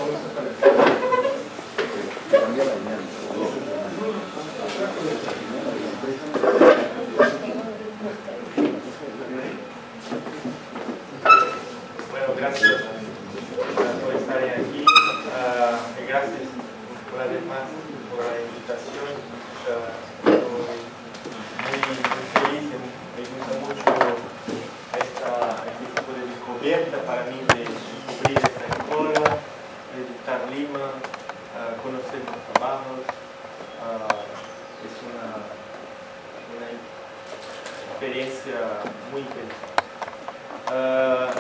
Bueno, gracias por estar aquí. Gracias una vez más por la invitación. Estoy muy feliz, me gusta mucho este tipo de descubierta para mí de descubrir esta escuela, de visitar Lima, conocer los trabajos. Es una experiencia muy interesante.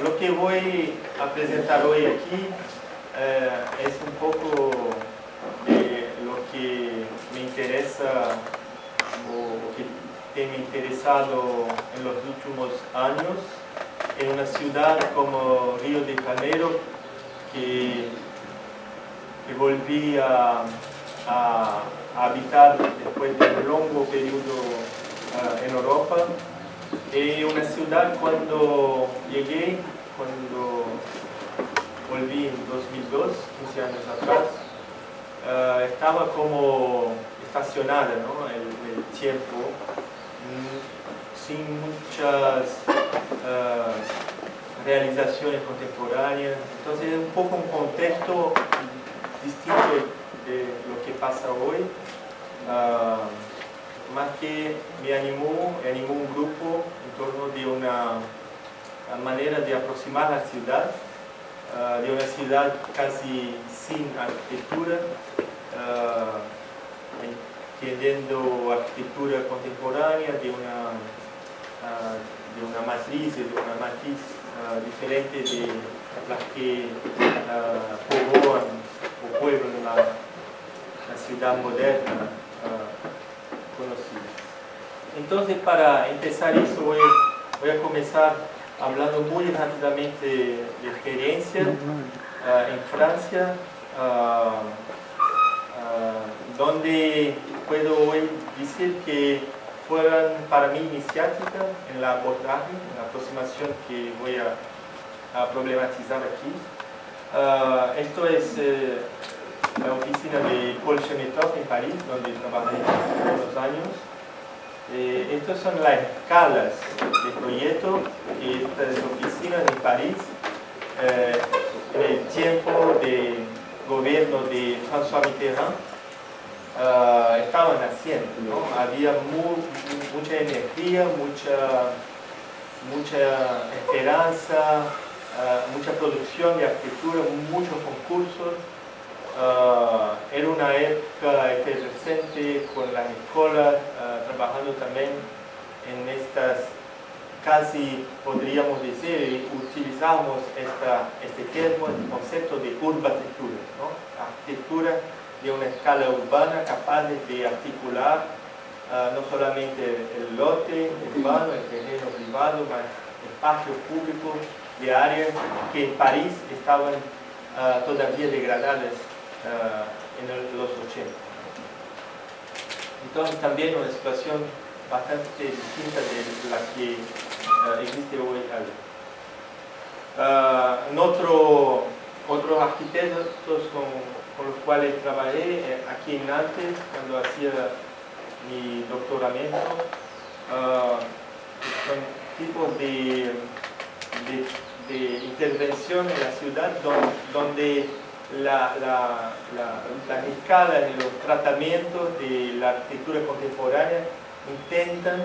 Lo que voy a presentar hoy aquí es un poco de lo que me interesa o que me ha interesado en los últimos años en una ciudad como Río de Janeiro, que volví a habitar después de un largo periodo en Europa. Es una ciudad cuando llegué, cuando volví en 2002, 15 años atrás, estaba como estacionada, ¿no? el tiempo, sin muchas realizaciones contemporáneas. Entonces es un poco un contexto distinto de lo que pasa hoy. Más que me animó un grupo en torno de una manera de aproximar la ciudad, de una ciudad casi sin arquitectura, entendiendo arquitectura contemporánea de una matriz diferente de las que pueblan la ciudad moderna conocida. Entonces, para empezar eso, voy a comenzar hablando muy rápidamente de experiencia en Francia, donde puedo hoy decir que fueron para mí iniciática en la abordaje, en la aproximación que voy a problematizar aquí. Esto es la oficina de Paul Chemetov en París, donde trabajé unos años. Estas son las escalas de proyecto que estas oficinas en París, en el tiempo de gobierno de François Mitterrand, estaban haciendo, ¿no? Había mucha energía, mucha esperanza, mucha producción de arquitectura, muchos concursos. Era una época efervescente con las escuelas, trabajando también en estas, casi podríamos decir, utilizamos este termo, este concepto de urbatectura, ¿no? Arquitectura de una escala urbana capaz de articular no solamente el lote urbano, el terreno privado, mas espacios públicos de áreas que en París estaban todavía degradadas en los 80. Entonces también una situación bastante distinta de la que existe hoy. Otros arquitectos con los cuales trabajé aquí en Nantes cuando hacía mi doctoramiento, son tipos de intervención en la ciudad donde las escalas y los tratamientos de la arquitectura contemporánea intentan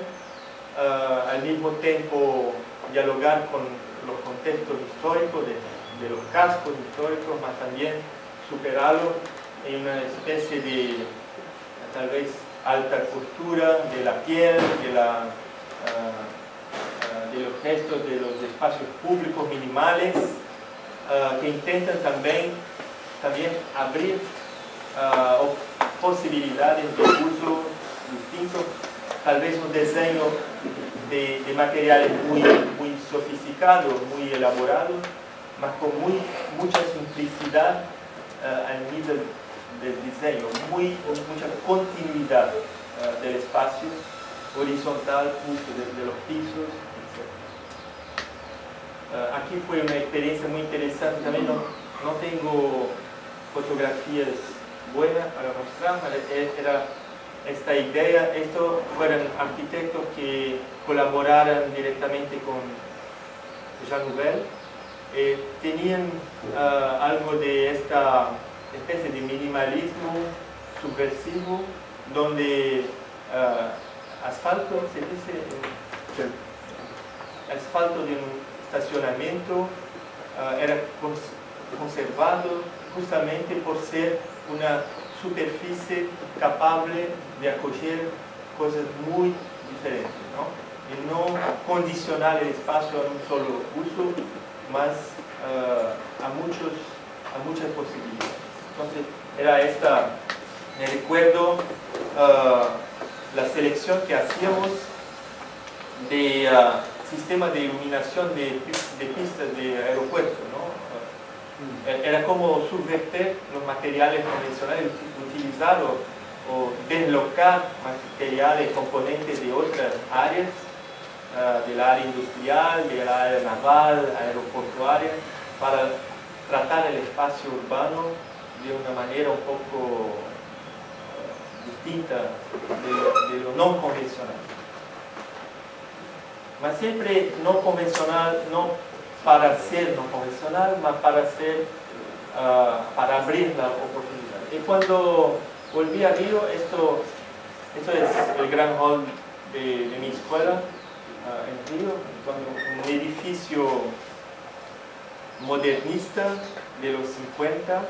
al mismo tiempo dialogar con los contextos históricos de los cascos históricos, más también superarlo en una especie de tal vez alta cultura de la piel, de los gestos de los espacios públicos minimales, que intentan también abrir posibilidades de uso distintos, tal vez un diseño de materiales muy sofisticados, muy elaborados, mas con mucha simplicidad al nivel del diseño, mucha continuidad del espacio horizontal justo desde los pisos, etc. Aquí fue una experiencia muy interesante, también no tengo fotografías buenas para mostrar, era esta idea. Estos fueron arquitectos que colaboraron directamente con Jean Nouvel. Tenían algo de esta especie de minimalismo subversivo, donde asfalto, se dice, asfalto de un estacionamiento era conservado justamente por ser una superficie capaz de acoger cosas muy diferentes, ¿no? Y no condicionar el espacio a un solo uso, más a muchas posibilidades. Entonces, era esta, me recuerdo la selección que hacíamos de sistema de iluminación de pistas de aeropuertos, ¿no? Era como subvertir los materiales convencionales, utilizar o deslocar materiales, componentes de otras áreas, del área industrial, del área naval, aeroportuaria, para tratar el espacio urbano de una manera un poco distinta de lo no convencional. Mas siempre no convencional, no para ser no convencional, mas para abrir la oportunidad. Y cuando volví a Río, esto es el gran hall de mi escuela en Río, un edificio modernista de los 50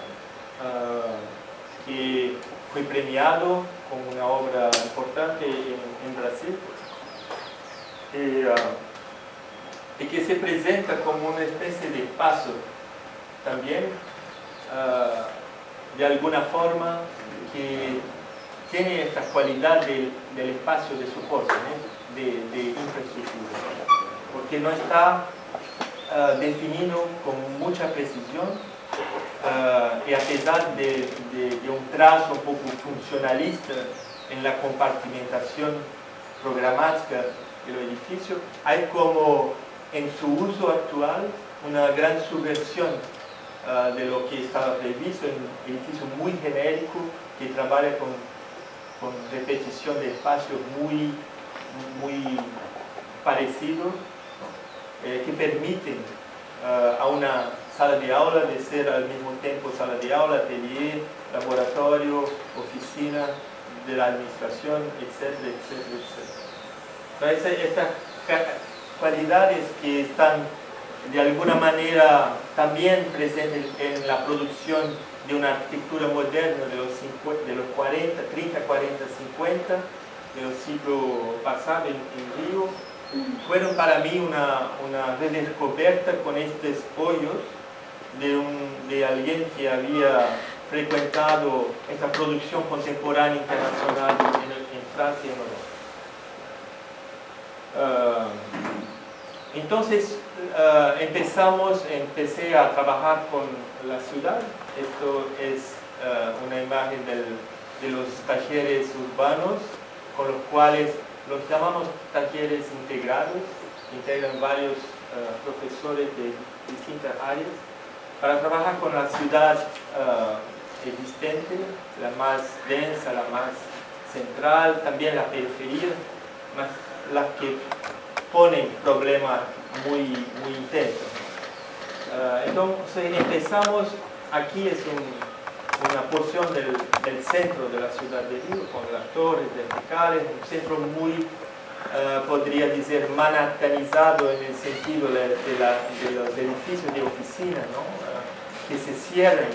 que fue premiado con una obra importante en Brasil. Y que se presenta como una especie de paso también, de alguna forma, que tiene esta cualidad del espacio de soporte, ¿no? de infraestructura, porque no está definido con mucha precisión, y a pesar de un trazo un poco funcionalista en la compartimentación programática del edificio, hay como en su uso actual una gran subversión de lo que estaba previsto, en un edificio muy genérico que trabaja con repetición de espacios muy parecidos, que permiten a una sala de aula de ser al mismo tiempo sala de aula, atelier, laboratorio, oficina de la administración, etcétera, etcétera, etcétera. Estas cualidades que están de alguna manera también presentes en la producción de una arquitectura moderna de los 40, 30, 40, 50 del siglo pasado en Río, fueron para mí una redescoberta con estos hoyos de alguien que había frecuentado esta producción contemporánea internacional en Francia y en Europa. Entonces empecé a trabajar con la ciudad. Esto es una imagen de los talleres urbanos, con los cuales los llamamos talleres integrados. Integran varios profesores de distintas áreas para trabajar con la ciudad existente, la más densa, la más central, también la periferia, más las que ponen problemas muy intensos. Entonces empezamos, aquí es una porción del centro de la ciudad de Río, con las torres verticales, un centro muy, podría decir, manhattanizado en el sentido de los edificios de oficina, ¿no? Que se cierran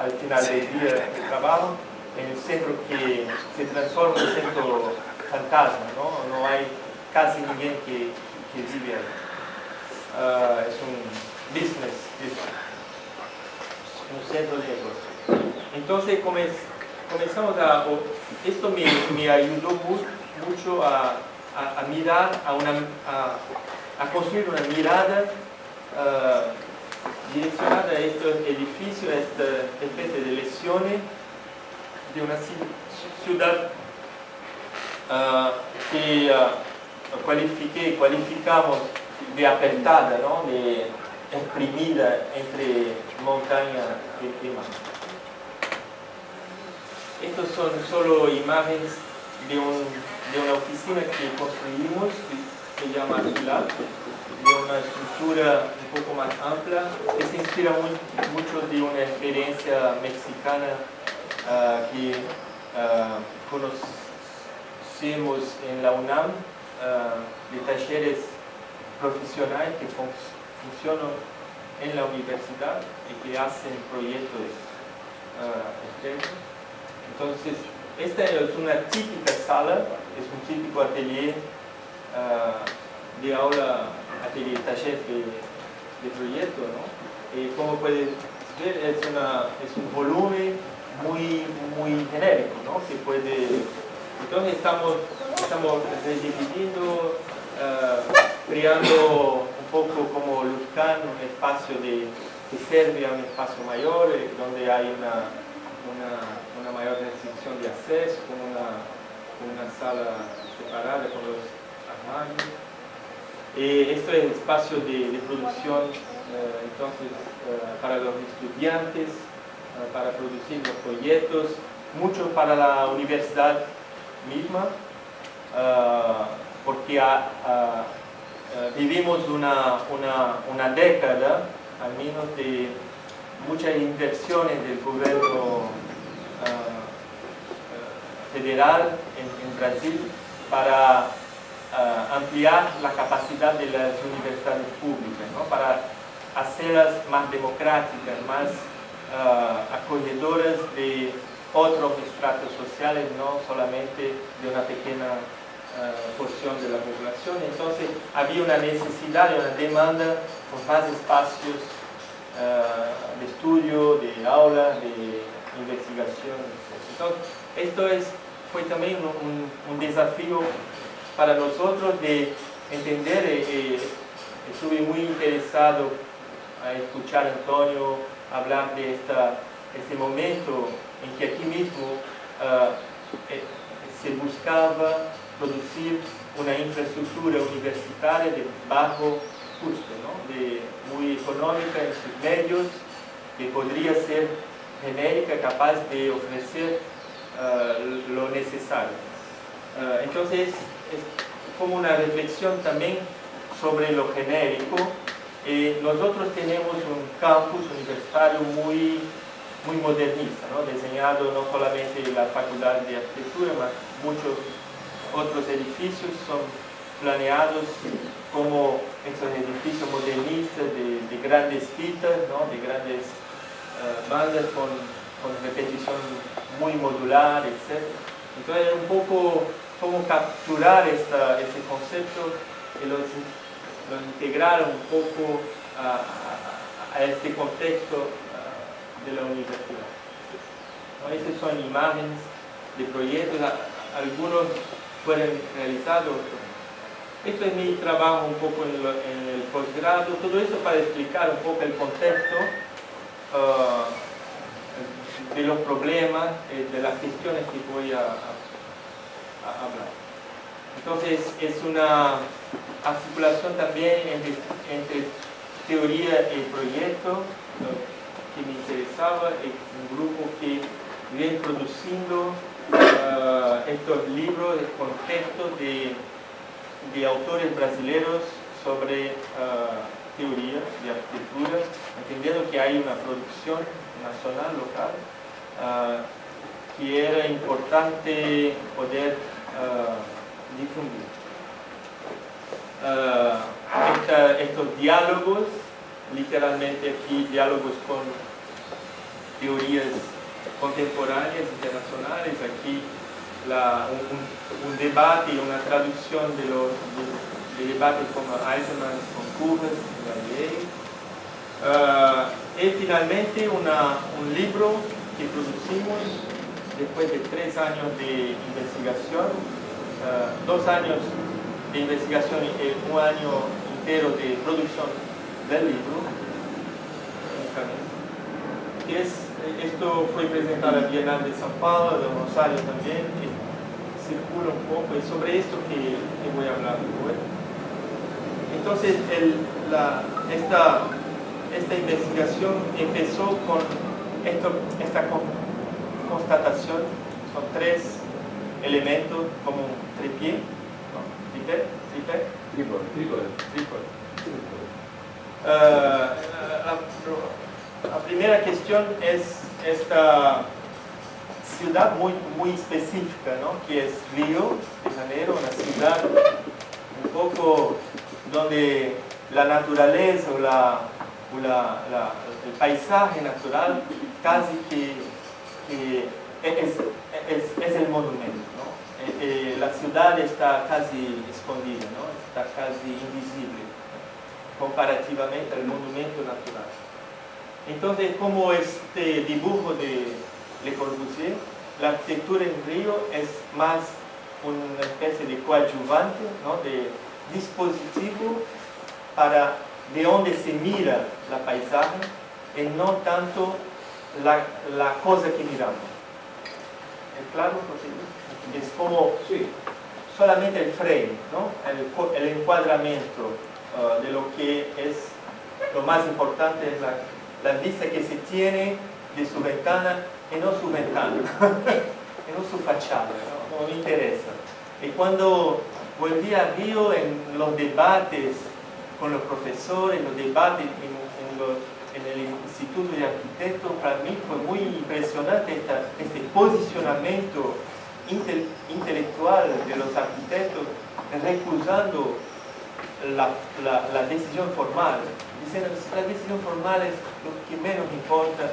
al final del día de trabajo, en el centro que se transforma en un centro fantasma, ¿no? No hay casi ninguém que vive ahí. Es un business district, un centro de negocio. Entonces comenzamos esto me ayudó mucho a mirar, a construir una mirada direccionada a estos edificios, a esta especie de lesiones de una ciudad que cualificamos de apretada, ¿no? De exprimida entre montaña y mar. Estos son solo imágenes de una oficina que construimos, que se llama Lab, de una estructura un poco más amplia, que se inspira mucho de una experiencia mexicana que conocemos en la UNAM, de talleres profesionales que funcionan en la universidad y que hacen proyectos externos. Entonces, esta es una típica sala, es un típico atelier de aula, atelier taller de proyecto, ¿no? Como puedes ver, es un volumen muy genérico, ¿no? Que puede, entonces estamos redividiendo, creando un poco como Luzcán, un espacio que sirve a un espacio mayor, donde hay una mayor restricción de acceso, con una sala separada con los armarios. Esto es el espacio de producción, entonces, para los estudiantes, para producir los proyectos, mucho para la universidad misma, porque vivimos una década, al menos, de muchas inversiones del gobierno federal en Brasil para ampliar la capacidad de las universidades públicas, ¿no? Para hacerlas más democráticas, más acogedoras de otros estratos sociales, no solamente de una pequeña porción de la población. Entonces había una necesidad y una demanda por más espacios de estudio, de aula, de investigación, etc. Entonces esto fue también un desafío para nosotros de entender. Estuve muy interesado a escuchar a Antonio hablar de este momento en que aquí mismo se buscaba producir una infraestructura universitaria de bajo costo, ¿no? Muy económica en sus medios, que podría ser genérica, capaz de ofrecer lo necesario. Entonces, es como una reflexión también sobre lo genérico. Nosotros tenemos un campus universitario muy modernista, ¿no? Diseñado no solamente en la Facultad de Arquitectura, mas muchos otros edificios son planeados como estos edificios modernistas de grandes fitas, ¿no? De grandes bandas con repetición muy modular, etc. Entonces, un poco cómo capturar ese concepto y lo integrar un poco a este contexto de la universidad. ¿No? Estas son imágenes de proyectos, algunos fueron realizados. Esto es mi trabajo un poco en el posgrado, todo eso para explicar un poco el contexto de los problemas, de las cuestiones que voy a hablar. Entonces es una articulación también entre teoría y proyecto que me interesaba, un grupo que viene produciendo estos libros con textos de autores brasileños sobre teoría de arquitectura, entendiendo que hay una producción nacional, local, que era importante poder difundir. Estos diálogos, literalmente aquí diálogos con teorías contemporáneas, internacionales, aquí un debate y una traducción de debates como Eisenman con Cubas, y finalmente un libro que producimos después de 3 años de investigación, 2 años de investigación y 1 año entero de producción del libro. Esto fue presentado en la Bienal de São Paulo, de Rosario también, que circula un poco, y sobre esto que voy a hablar hoy. Entonces, esta investigación empezó con esta constatación son tres elementos como un tripié, ¿no? Trípode. La primera cuestión es esta ciudad muy específica, ¿no? Que es Río de Janeiro, una ciudad un poco donde la naturaleza o el paisaje natural casi que es el monumento, ¿no? La ciudad está casi escondida, ¿no? Está casi invisible, ¿no? Comparativamente al monumento natural. Entonces, como este dibujo de Le Corbusier, la arquitectura en Río es más una especie de coadyuvante, ¿no? De dispositivo para de donde se mira la paisaje y no tanto la cosa que miramos. ¿Es claro? Es como solamente el frame, ¿no? El encuadramiento de lo que es lo más importante es la vista que se tiene de su ventana y no su ventana, y no su fachada, no me interesa. Y cuando volví a Río en los debates con los profesores, los debates en el Instituto de Arquitectos, para mí fue muy impresionante este posicionamiento intelectual de los arquitectos recusando la decisión formal, diciendo que la decisión formal es lo que menos importa,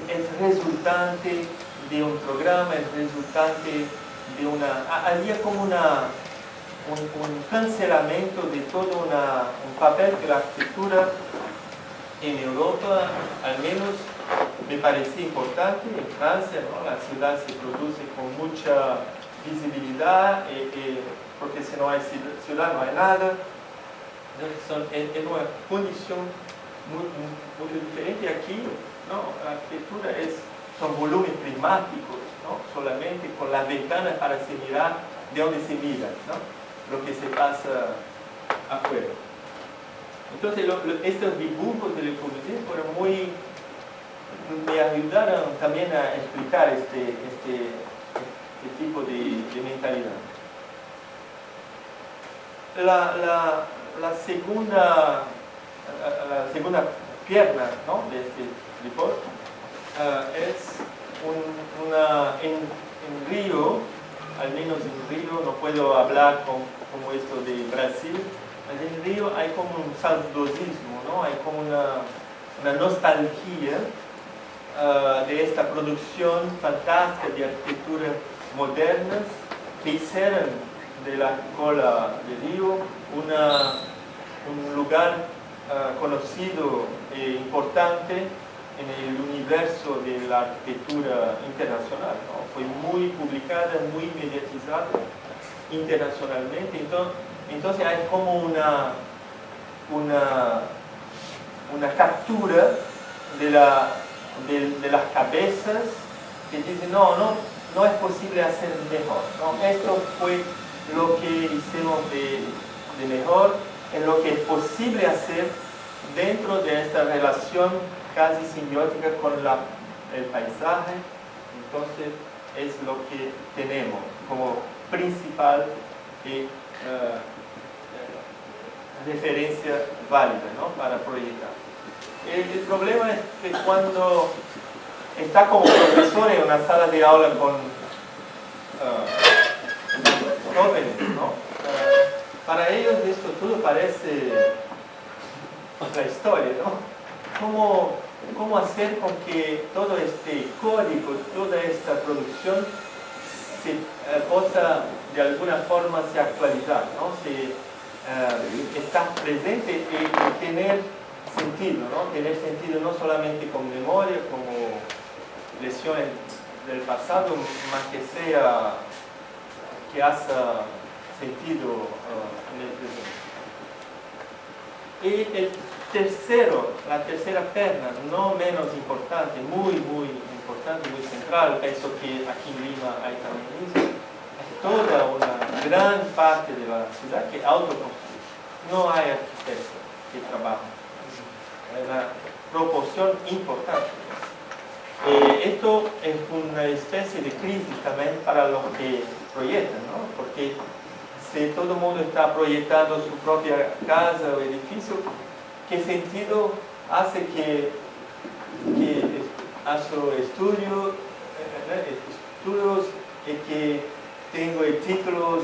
es resultante de un programa, es resultante de había como un cancelamiento de todo un papel que la arquitectura en Europa, al menos me parecía importante. En Francia, ¿no? La ciudad se produce con mucha visibilidad, porque si no hay ciudad no hay nada. Es una condición muy diferente. Aquí, ¿no? La arquitectura son volúmenes prismáticos, ¿no? Solamente con las ventanas para se mirar de donde se mira, ¿no? Lo que se pasa afuera. Entonces, estos dibujos de Le Corbusier me ayudaron también a explicar este tipo de mentalidad. La segunda pierna, ¿no? De este report es en Río, al menos en Río, no puedo hablar como esto de Brasil, en Río hay como un saudosismo, ¿no? Hay como una nostalgia de esta producción fantástica de arquitectura modernas que hicieron de la Escuela de Río un lugar conocido e importante en el universo de la arquitectura internacional, ¿no? Fue muy publicada, muy mediatizada internacionalmente. Entonces hay como una captura de las cabezas que dicen no es posible hacer mejor, ¿no? Esto fue lo que hicimos de mejor, es lo que es posible hacer dentro de esta relación casi simbiótica con el paisaje. Entonces es lo que tenemos como principal referencia válida, ¿no? Para proyectar. El problema es que cuando está como profesor en una sala de aula con jóvenes, ¿no? Para ellos esto todo parece otra historia, ¿no? ¿Cómo hacer con que todo este código, toda esta producción possa de alguna forma se actualizar, ¿no? Estar presente y tener sentido, ¿no? Tener sentido no solamente con memoria, como lesiones del pasado, más que haga sentido en el presente. Y la tercera perna, no menos importante, muy importante, muy central, pienso que aquí en Lima hay también eso, es toda una gran parte de la ciudad que autoconstruye. No hay arquitectos que trabajan. Es una proporción importante. Esto es una especie de crisis también para los que proyectan, ¿no? Porque si todo el mundo está proyectando su propia casa o edificio, ¿qué sentido hace que hago estudios y que tengo el título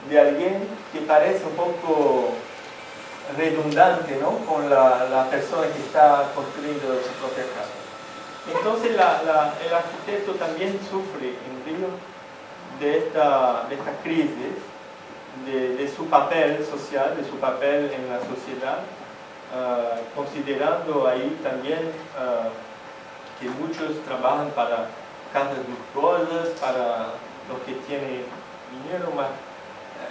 de alguien que parece un poco redundante, ¿no? Con la persona que está construyendo su propia casa? Entonces el arquitecto también sufre en Río de esta crisis, de su papel social, de su papel en la sociedad, considerando ahí también que muchos trabajan para casas luxuosas, para los que tienen dinero, más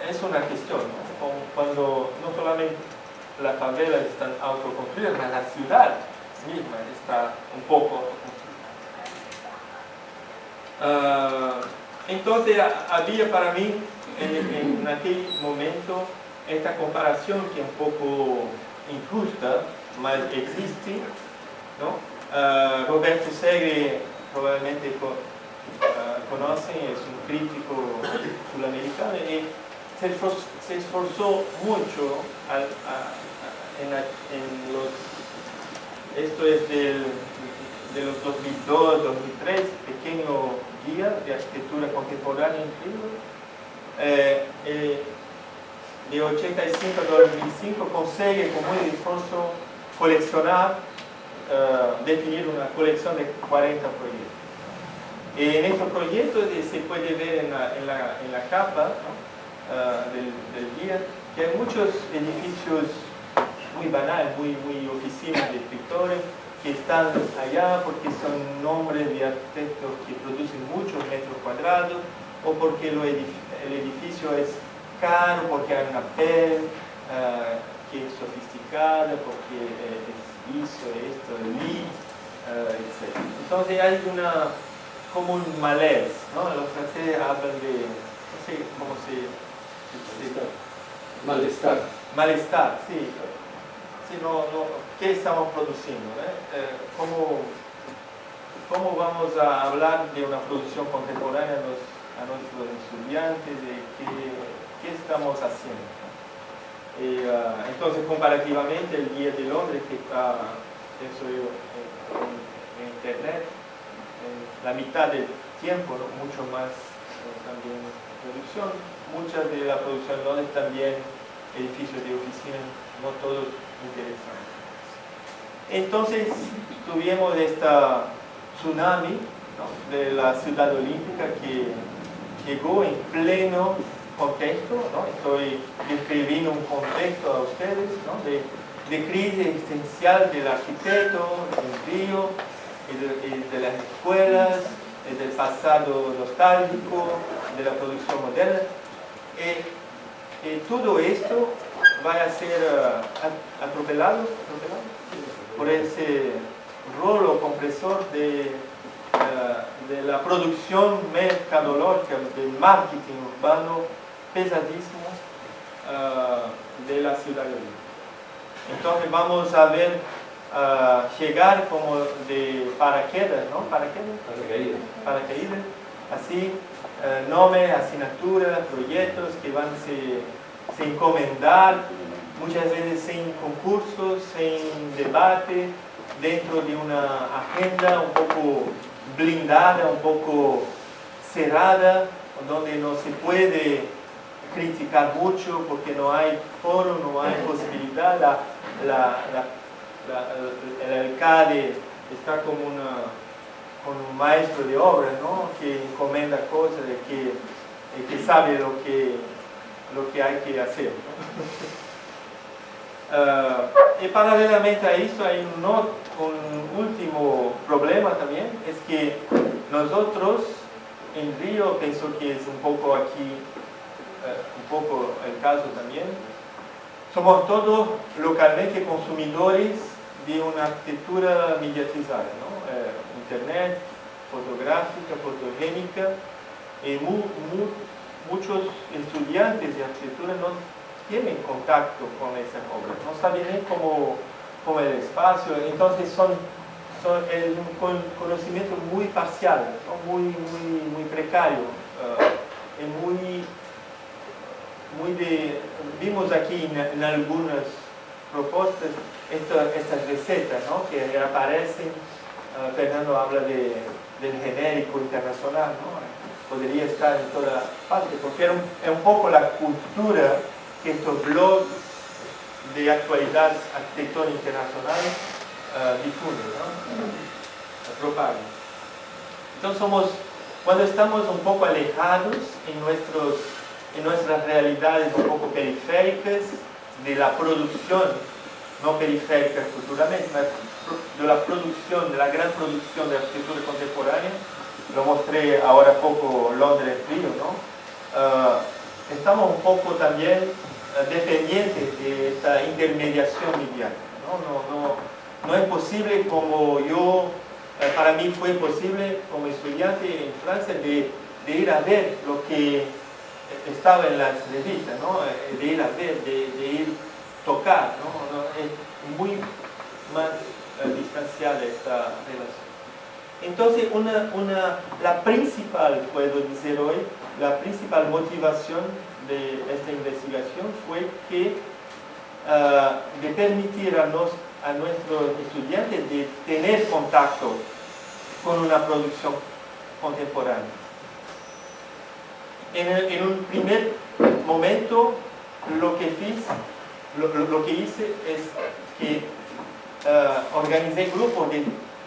es una cuestión, ¿no? Cuando no solamente las favelas están autoconstruidas, sino la ciudad misma está un poco entonces había para mí en aquel momento esta comparación que es un poco injusta, mas existe, ¿no? Roberto Segre probablemente conocen, es un crítico sudamericano y se esforzó mucho esto es de los 2002, 2003, pequeño guía de arquitectura contemporánea en Río. De 85 a 2005 consigue con muy esfuerzo coleccionar, definir una colección de 40 proyectos. En estos proyectos se puede ver en la capa, ¿no? del guía que hay muchos edificios muy banales, muy oficinas de escritores que están allá porque son nombres de arquitectos que producen muchos metros cuadrados o porque el edificio es caro, porque hay una PEL que es sofisticada, porque es ISO, esto, LEED, etc. Entonces hay como un malaise, ¿no? Los franceses hablan de, no sé cómo malestar. Malestar, sí. Sí, ¿qué estamos produciendo? ¿Cómo vamos a hablar de una producción contemporánea a nuestros estudiantes? De qué estamos haciendo? Entonces, comparativamente, el Guía del Hombre, que está, pienso yo, en Internet, en la mitad del tiempo, ¿no? Mucho más también producción. Mucha de la producción de Londres también edificios de oficina, no todos interesantes. Entonces tuvimos esta tsunami, ¿no? De la ciudad olímpica que llegó en pleno contexto, ¿no? Estoy describiendo un contexto a ustedes, ¿no? de crisis existencial del arquitecto en Río, de las escuelas, del pasado nostálgico, de la producción moderna. Todo esto va a ser atropellado por ese rolo compresor de la producción mercadológica, del marketing urbano pesadísimo de la ciudad de Lima. Entonces vamos a ver llegar como de paracaídas, ¿no? Paracaídas, así, nombres, asignaturas, proyectos que van a se encomendar, muchas veces sin concursos, sin debate, dentro de una agenda un poco blindada, un poco cerrada, donde no se puede criticar mucho porque no hay foro, no hay posibilidad. El alcalde está como un maestro de obra, ¿no? Que encomienda cosas, que sabe lo que hay que hacer, ¿no? Y paralelamente a eso hay un último problema también, es que nosotros en Río, pienso que es un poco aquí, un poco el caso también, somos todos localmente consumidores de una arquitectura mediatizada, ¿no? Internet, fotográfica, fotogénica, y muchos estudiantes de arquitectura no tienen contacto con esas obras, no saben ni cómo el espacio, entonces son es un conocimiento muy parcial, ¿no? muy precario, vimos aquí en algunas propuestas estas recetas, ¿no? Que aparecen. Fernando habla del genérico internacional, ¿no? Podría estar en toda parte, porque es un poco la cultura que estos blogs de actualidad arquitectónica internacional difunden, ¿no? Propagan. Entonces cuando estamos un poco alejados en nuestras realidades un poco periféricas de la producción, no periférica culturalmente, de la producción, de la gran producción de arquitectura contemporánea, lo mostré ahora poco Londres Río, ¿no? Estamos un poco también dependientes de esta intermediación mediática, ¿no? No es posible como para mí fue posible como estudiante en Francia de ir a ver lo que estaba en las revistas, ¿no? De ir a ver, de ir a tocar, ¿no? Es muy más distanciada esta relación. Entonces, la principal, puedo decir hoy, la principal motivación de esta investigación fue que de permitir a nuestros estudiantes de tener contacto con una producción contemporánea. En un primer momento, lo que hice es que organicé grupos de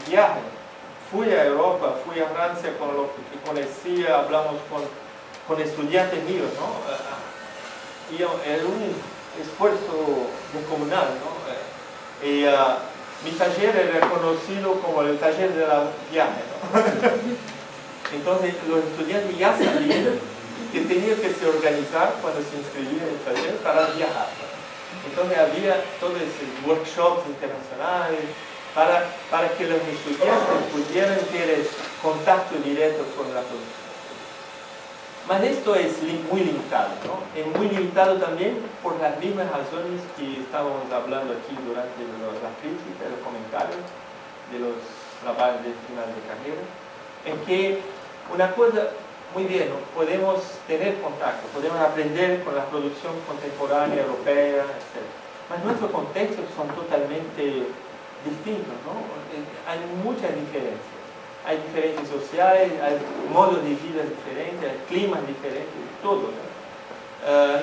viaje. Fui a Europa, fui a Francia con lo que conocía, hablamos con estudiantes míos, ¿no? Y era un esfuerzo descomunal, ¿no? Y mi taller era conocido como el taller de la viaje, ¿no? Entonces los estudiantes ya sabían que tenían que se organizar cuando se inscribían en el taller para viajar. Entonces había todos esos workshops internacionales para que los estudiantes pudieran tener contacto directo con la producción. Mas esto es muy limitado, ¿no? Es muy limitado también por las mismas razones que estábamos hablando aquí durante las críticas, los comentarios de los trabajos de final de carrera, en que una cosa, muy bien, ¿no? Podemos tener contacto, podemos aprender con la producción contemporánea europea, etc. Mas nuestros contextos son totalmente distintos, ¿no? Hay muchas diferencias. Hay diferencias sociales, hay modos de vida diferentes, hay climas diferentes, todo, ¿no?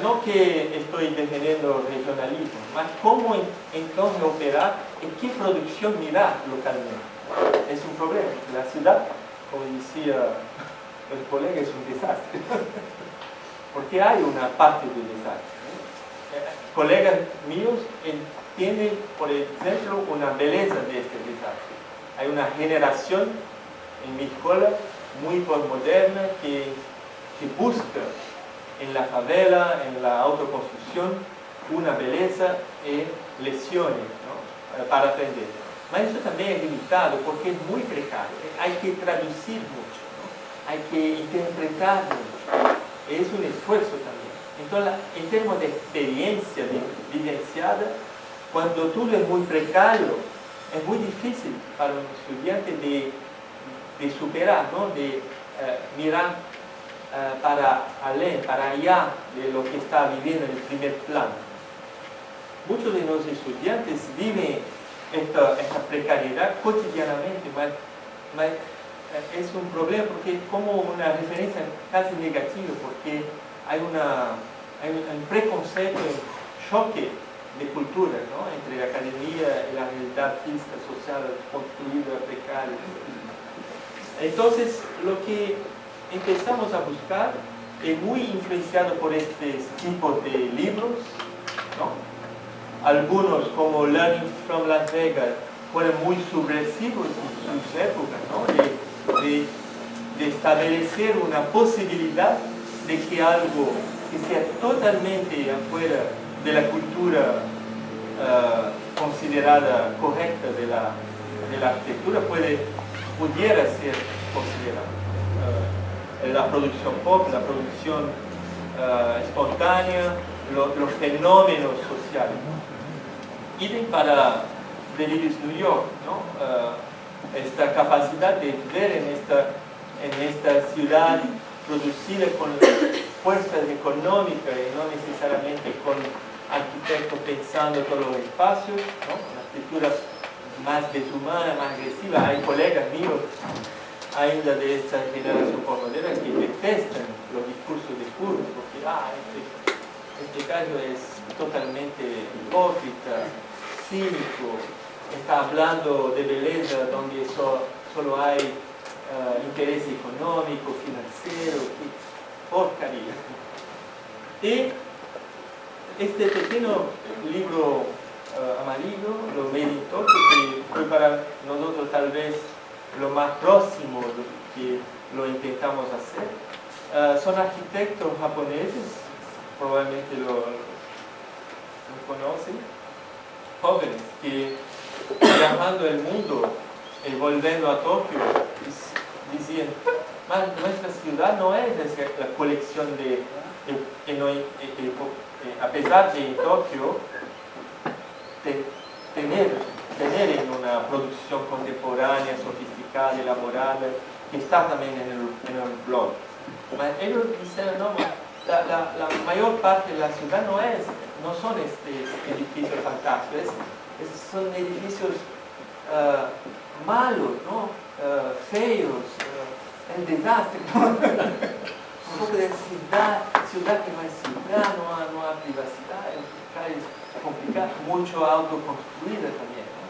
No que estoy defendiendo regionalismo, mas cómo entonces operar, en qué producción mirar localmente. Es un problema. La ciudad, como decía el colega, es un desastre. Porque hay una parte del desastre, ¿no? Colegas míos tienen, por ejemplo, una belleza de este desastre. Hay una generación en mi escuela muy postmoderna que busca en la favela, en la autoconstrucción, una belleza y lesiones, ¿no? Para aprender. Pero eso también es limitado porque es muy precario. Hay que traducir mucho, ¿no? Hay que interpretar mucho. Es un esfuerzo también. Entonces, en términos de experiencia vivenciada, cuando todo es muy precario, es muy difícil para un estudiante de superar, ¿no? De mirar para allá de lo que está viviendo en el primer plano. Muchos de los estudiantes viven esta precariedad cotidianamente, pero es un problema porque es como una referencia casi negativa, porque hay un preconcepto, un choque de cultura, ¿no? Entre la academia y la realidad física, social, construida, precaria. Entonces, lo que empezamos a buscar es muy influenciado por este tipo de libros, ¿no? Algunos, como Learning from Las Vegas, fueron muy subversivos en sus épocas, ¿no? De establecer una posibilidad de que algo que sea totalmente afuera de la cultura considerada correcta de la arquitectura pudiera ser considerada. La producción pop, la producción espontánea, los fenómenos sociales. Idem para Delirious New York, ¿no? esta capacidad de ver en esta ciudad producida con fuerzas económicas y no necesariamente con arquitectos pensando todos los espacios, ¿no? Una arquitectura más deshumana, más agresiva. Hay colegas míos ainda de esta generación postmoderna que detestan los discursos de Kurz porque este gallo es totalmente hipócrita, cínico, está hablando de belleza donde solo hay interés económico, financiero, qué porcaría. Y este pequeño libro amarillo, lo Made in Tokyo, que fue para nosotros tal vez lo más próximo que lo intentamos hacer, son arquitectos japoneses, probablemente lo conocen, jóvenes que viajando el mundo y volviendo a Tokio decían, nuestra ciudad no es la colección a pesar de en Tokio tener en una producción contemporánea, sofisticada, elaborada, que está también en el blog. Ellos dicen, no, la mayor parte de la ciudad no son edificios fantásticos, son edificios malos, ¿no? Feos, el desastre, un poco de ciudad que no hay ciudad, no hay privacidad, calles complicadas, mucho autoconstruida también, ¿no?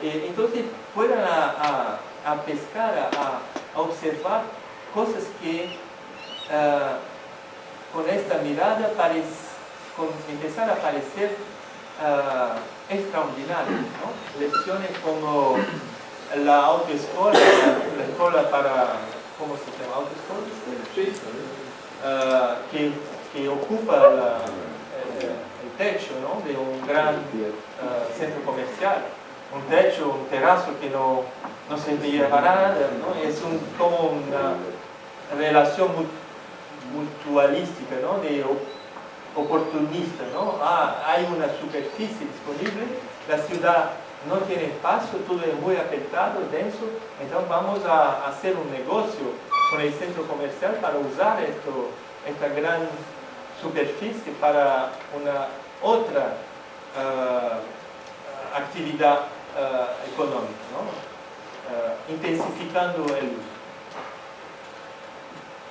Entonces fueron a pescar, a observar cosas que con esta mirada empezaron a parecer extraordinarias, ¿no? Lecciones como la autoescuela, la escuela para, ¿cómo se llama? ¿Autoescuela? Sí. Que ocupa el techo, ¿no? De un gran centro comercial. Un techo, un terrazo que no se veía para nada, ¿no? Es como una relación mutualística, ¿no? De oportunista, ¿no? Hay una superficie disponible, la ciudad no tiene espacio, todo es muy apretado, denso, entonces vamos a hacer un negocio con el centro comercial para usar esta gran superficie para una otra actividad económica, ¿no? Intensificando el uso.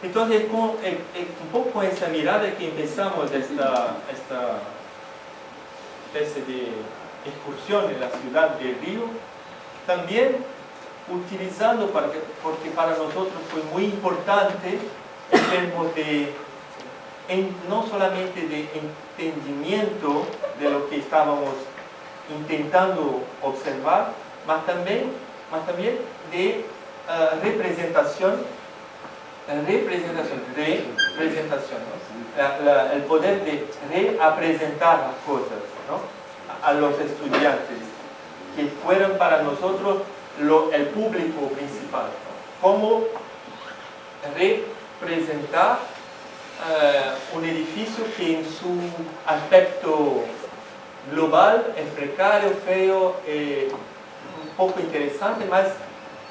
Entonces, un poco con esa mirada que empezamos esta especie de excursión en la ciudad de Río, también utilizando, porque para nosotros fue muy importante en términos de, no solamente de entendimiento de lo que estábamos intentando observar, más también de representación, ¿no? El poder de representar las cosas, ¿no? A los estudiantes, que fueron para nosotros el público principal, ¿no? Cómo representar un edificio que en su aspecto global es precario, feo, un poco interesante, más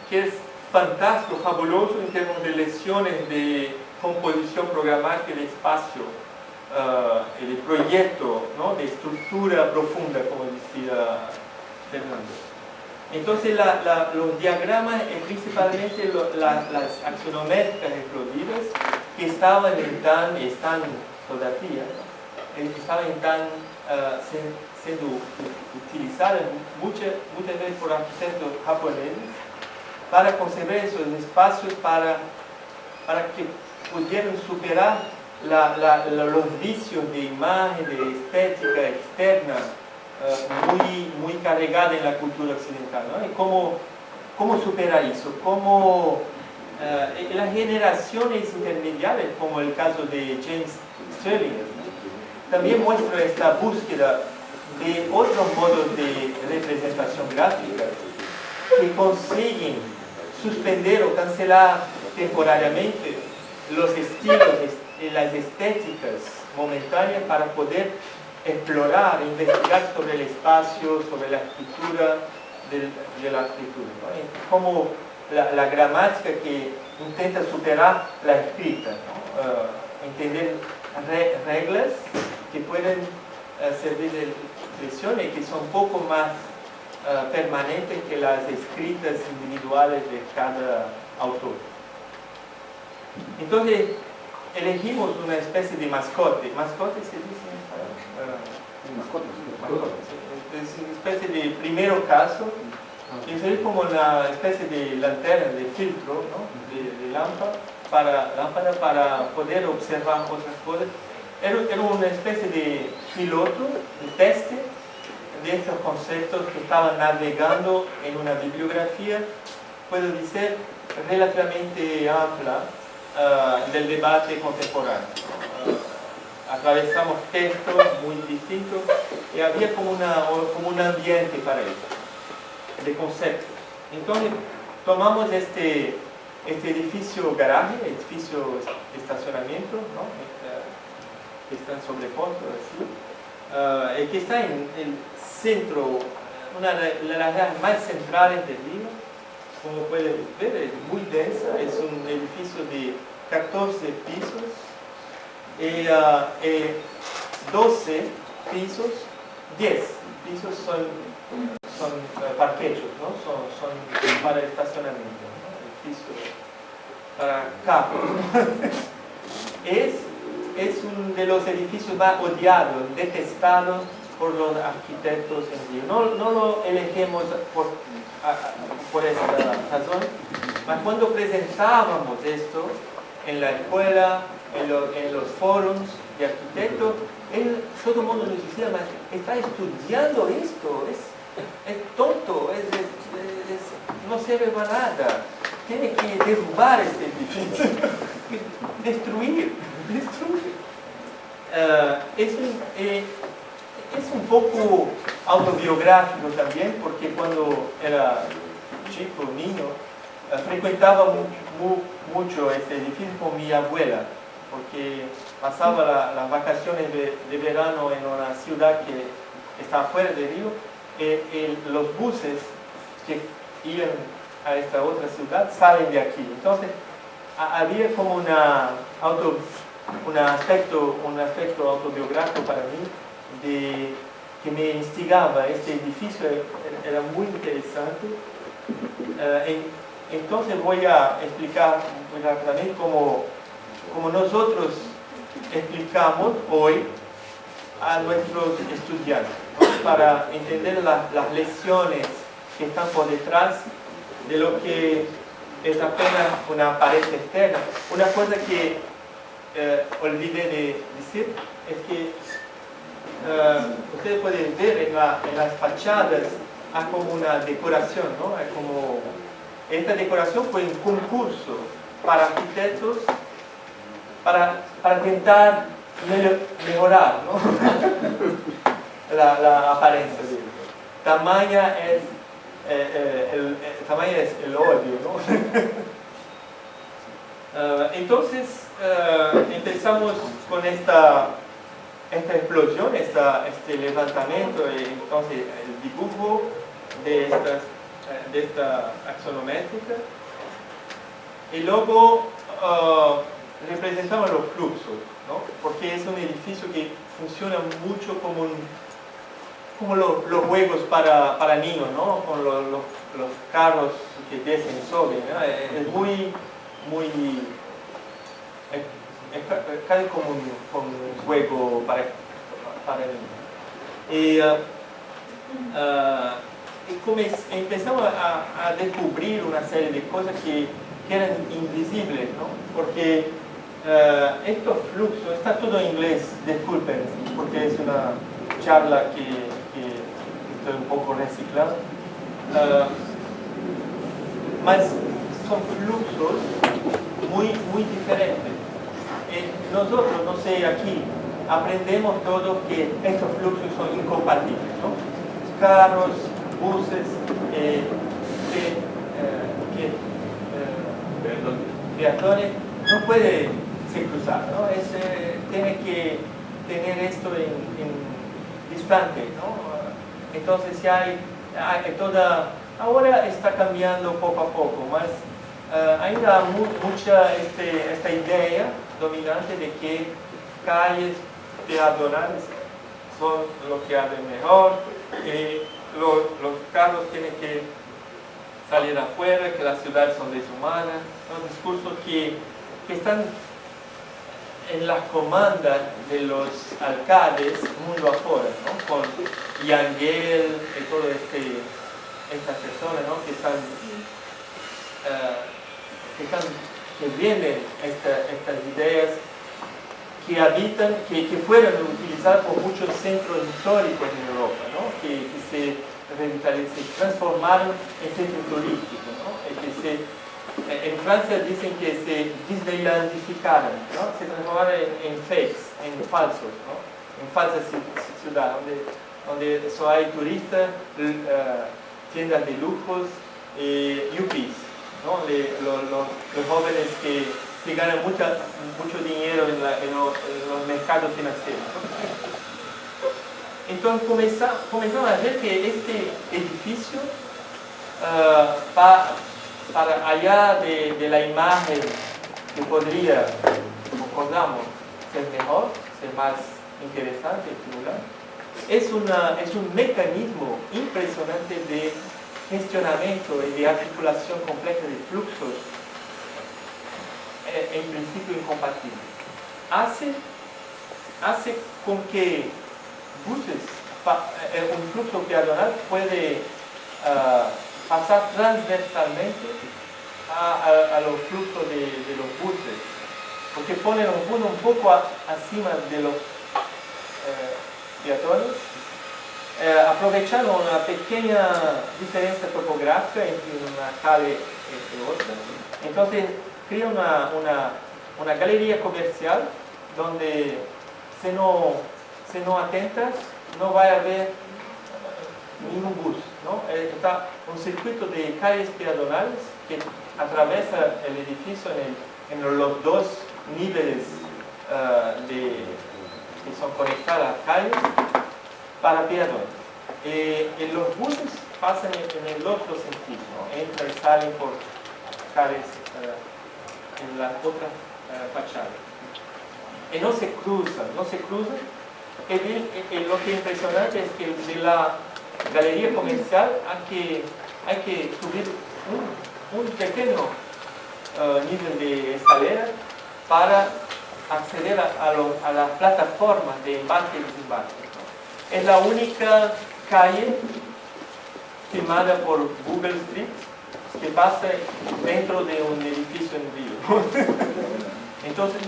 que es fantástico, fabuloso en términos de lecciones de composición programática del espacio, de proyecto, ¿no? De estructura profunda, como decía Fernando. Entonces los diagramas principalmente las axonométricas explodidas que estaban están todavía, ¿no? Estaban siendo utilizadas muchas veces por arquitectos japoneses para conservar esos espacios para que pudieran superar los vicios de imagen, de estética externa muy cargada en la cultura occidental, ¿no? Y cómo superar eso, cómo las generaciones intermediarias, como el caso de James Stirling, ¿no? También muestra esta búsqueda de otros modos de representación gráfica que consiguen suspender o cancelar temporariamente los estilos y las estéticas momentáneas para poder explorar, investigar sobre el espacio, sobre la escritura de la escritura, ¿no? Como la gramática que intenta superar la escrita, ¿no? Entender reglas que pueden servir de lección y que son un poco más permanentes que las escritas individuales de cada autor. Entonces, elegimos una especie de mascote. ¿Mascote se dice en español? Mascote. Es una especie de primero caso, que es como una especie de lanterna, de filtro, ¿no? de lámpara para poder observar otras cosas. Era una especie de piloto, de teste de estos conceptos que estaban navegando en una bibliografía, puedo decir, relativamente amplia del debate contemporáneo. Atravesamos textos muy distintos y había como un ambiente para eso, de conceptos. Entonces, tomamos este edificio garaje, edificio de estacionamiento, ¿no? Que está en sobrepuesto, así, que está en el centro, una de las áreas más centrales del Líbano. Como pueden ver, es muy densa, es un edificio de 14 pisos y 12 pisos, 10 pisos son parquechos, ¿no? son para estacionamiento, ¿no? Edificio para carros. Es uno de los edificios más odiados, detestados por los arquitectos en Río. No lo elegimos por esta razón, pero cuando presentábamos esto en la escuela, en los foros de arquitectos, todo el mundo nos decía, está estudiando esto, es tonto, no sirve para nada, tiene que derrubar este edificio, destruir. Es un poco autobiográfico también, porque cuando era chico, niño, frecuentaba mucho este edificio con mi abuela, porque pasaba las vacaciones de verano en una ciudad que está fuera de Río, y los buses que iban a esta otra ciudad salen de aquí. Entonces, había como un aspecto autobiográfico para mí que me instigaba. Este edificio era muy interesante. Entonces voy a explicar muy rápidamente cómo nosotros explicamos hoy a nuestros estudiantes, ¿no? Para entender las lecciones que están por detrás de lo que es apenas una pared externa. Una cosa que olvidé de decir es que ustedes pueden ver en las fachadas hay como una decoración, ¿no? Hay como, esta decoración fue un concurso para arquitectos para intentar mejorar, ¿no? la apariencia. Tamaña es el odio, ¿no? Entonces empezamos con esta explosión, este levantamiento, y entonces el dibujo de esta axonométrica, y luego representamos los fluxos, ¿no? Porque es un edificio que funciona mucho como los juegos para niños, ¿no? Con los carros que descen y suben, ¿no? Es muy casi como un juego para niños. Y como empezamos a descubrir una serie de cosas que eran invisibles, ¿no? Porque estos fluxos, está todo en inglés, disculpen, porque es una charla que estoy un poco reciclando, mas son fluxos muy diferentes. Nosotros, no sé, aquí aprendemos todos que estos fluxos son incompatibles, ¿no? Carros, buses, peatones, no puede se cruzar, ¿no? Tiene que tener esto en distante, ¿no? Entonces si hay toda Ahora está cambiando poco a poco, mas ainda mucha esta idea dominante de que calles peatonales son lo que hacen mejor, que los carros tienen que salir afuera, que las ciudades son deshumanas, son discursos que están en la comanda de los alcaldes mundo afuera, ¿no? Con Yangel y todas estas personas, ¿no? que venden estas ideas que habitan, que fueron utilizadas por muchos centros históricos en Europa, ¿no? que se transformaron en centros turísticos, ¿no? En Francia dicen que se disneylandificaron, ¿no? Se transformaron en fakes, en falsos, ¿no? En falsas ciudades, donde solo hay turistas, tiendas de lujos, yuppies, ¿no? Los jóvenes que ganan mucho dinero en los mercados financieros, ¿no? Entonces comenzamos a ver que este edificio, para allá de la imagen que podría, recordamos, ser mejor, ser más interesante, estimulante, es un mecanismo impresionante de gestionamiento y de articulación compleja de fluxos, en principio incompatible. Hace con que un flujo peatonal puede pasar transversalmente a los flujos de los buses, porque ponen un poco acima de los peatones, aprovechando una pequeña diferencia topográfica entre una calle y otra. Entonces crea una galería comercial donde si no atentas no va a haber ningún bus, ¿no? Está un circuito de calles peatonales que atraviesa el edificio en los dos niveles que son conectadas a calles para peatones. Y los buses pasan en el otro sentido, ¿no? Entran y salen por calles en las otras fachadas. Y no se cruzan. Y lo que es impresionante es que de la galería comercial hay que subir un pequeño nivel de escalera para acceder a las plataformas de embarque y desembarque, ¿no? Es la única calle filmada por Google Street que pasa dentro de un edificio en Río. Entonces,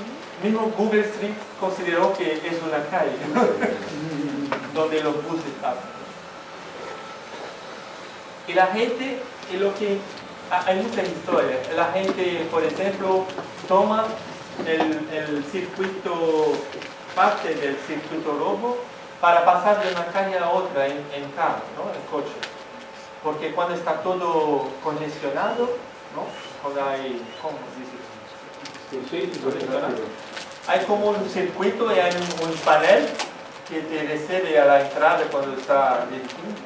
mismo Google Street consideró que es una calle donde los buses pasan. Y la gente, hay muchas historias. La gente, por ejemplo, toma el circuito, parte del circuito rojo, para pasar de una calle a otra en carro, ¿no? En coche. Porque cuando está todo congestionado, ¿no? Cuando hay, ¿cómo se dice? Hay como un circuito y hay un panel que te recibe a la entrada cuando está dirigiendo.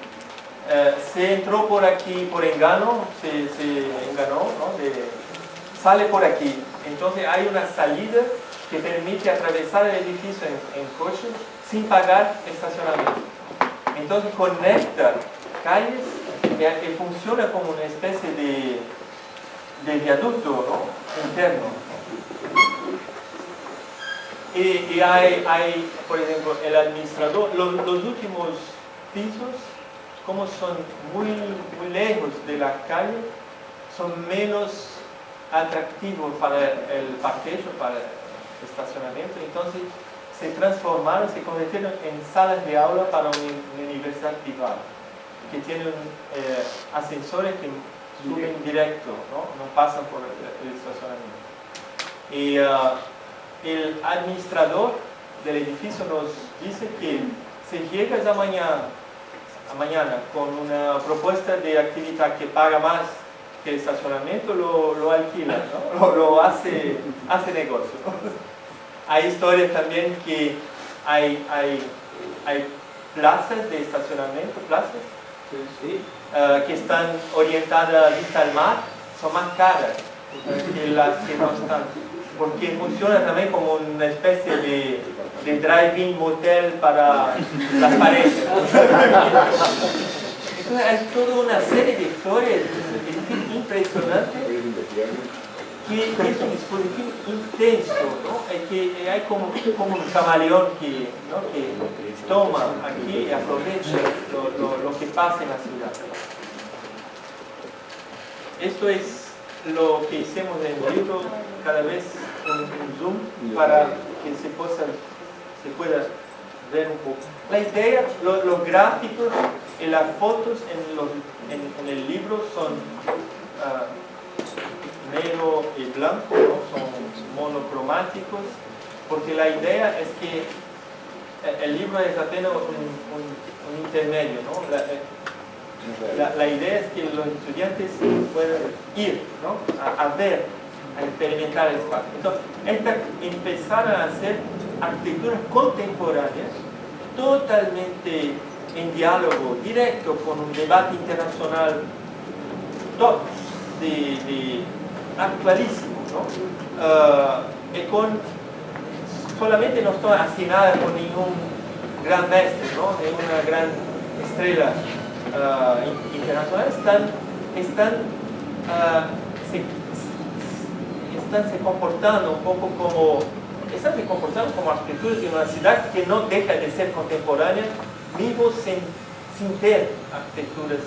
Se entró por aquí por engano, se enganó, ¿no? Sale por aquí. Entonces hay una salida que permite atravesar el edificio en coche sin pagar estacionamiento. Entonces conecta calles que funciona como una especie de viaducto, ¿no? Interno. Y hay, por ejemplo, el administrador, los últimos pisos, como son muy lejos de la calle, son menos atractivos para el parqueo, para el estacionamiento. Entonces se transformaron, se convirtieron en salas de aula para una universidad privada, que tienen ascensores que suben directo, no pasan por el estacionamiento. Y el administrador del edificio nos dice que si llegas a mañana con una propuesta de actividad que paga más que el estacionamiento, lo alquila, ¿no? lo hace negocio, ¿no? Hay historias también que hay plazas de estacionamiento, ¿sí? Que están orientadas vista al mar, son más caras que las que no están, porque funciona también como una especie de drive-in motel para las parejas. Entonces hay toda una serie de historias impresionantes, que es un dispositivo intenso, ¿no? Que hay como un camaleón que toma aquí y aprovecha lo que pasa en la ciudad. Esto es lo que hicimos en el libro, cada vez un zoom para que se pueda ver un poco. La idea, los gráficos y las fotos en el libro son negro y blanco, ¿no? Son monocromáticos, porque la idea es que el libro es apenas un intermedio, ¿no? La idea es que los estudiantes puedan ir, ¿no? a ver, a experimentar el espacio. Entonces, empezaron a hacer arquitecturas contemporáneas totalmente en diálogo directo con un debate internacional top, actualísimo, ¿no? Y solamente no están asignadas con ningún gran mestre, ¿no? De una gran estrella internacional, están se comportando un poco como arquitecturas de una ciudad que no deja de ser contemporánea, mismo sin tener arquitecturas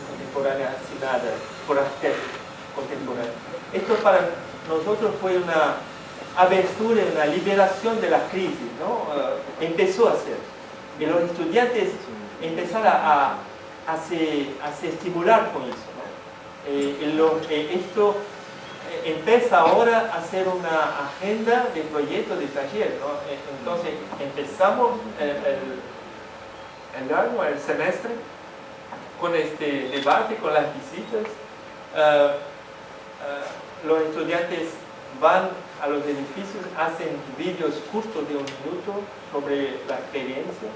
contemporáneas asignadas por arquitectos contemporáneos. Esto para nosotros fue una abertura, una liberación de la crisis, ¿no? Empezó a ser. Y los estudiantes empezaron a se estimular con eso, ¿no? Esto empieza ahora a ser una agenda de proyectos de taller, ¿no? Entonces empezamos el semestre con este debate, con las visitas. Los estudiantes van a los edificios, hacen vídeos cortos de 1 minuto sobre la experiencia.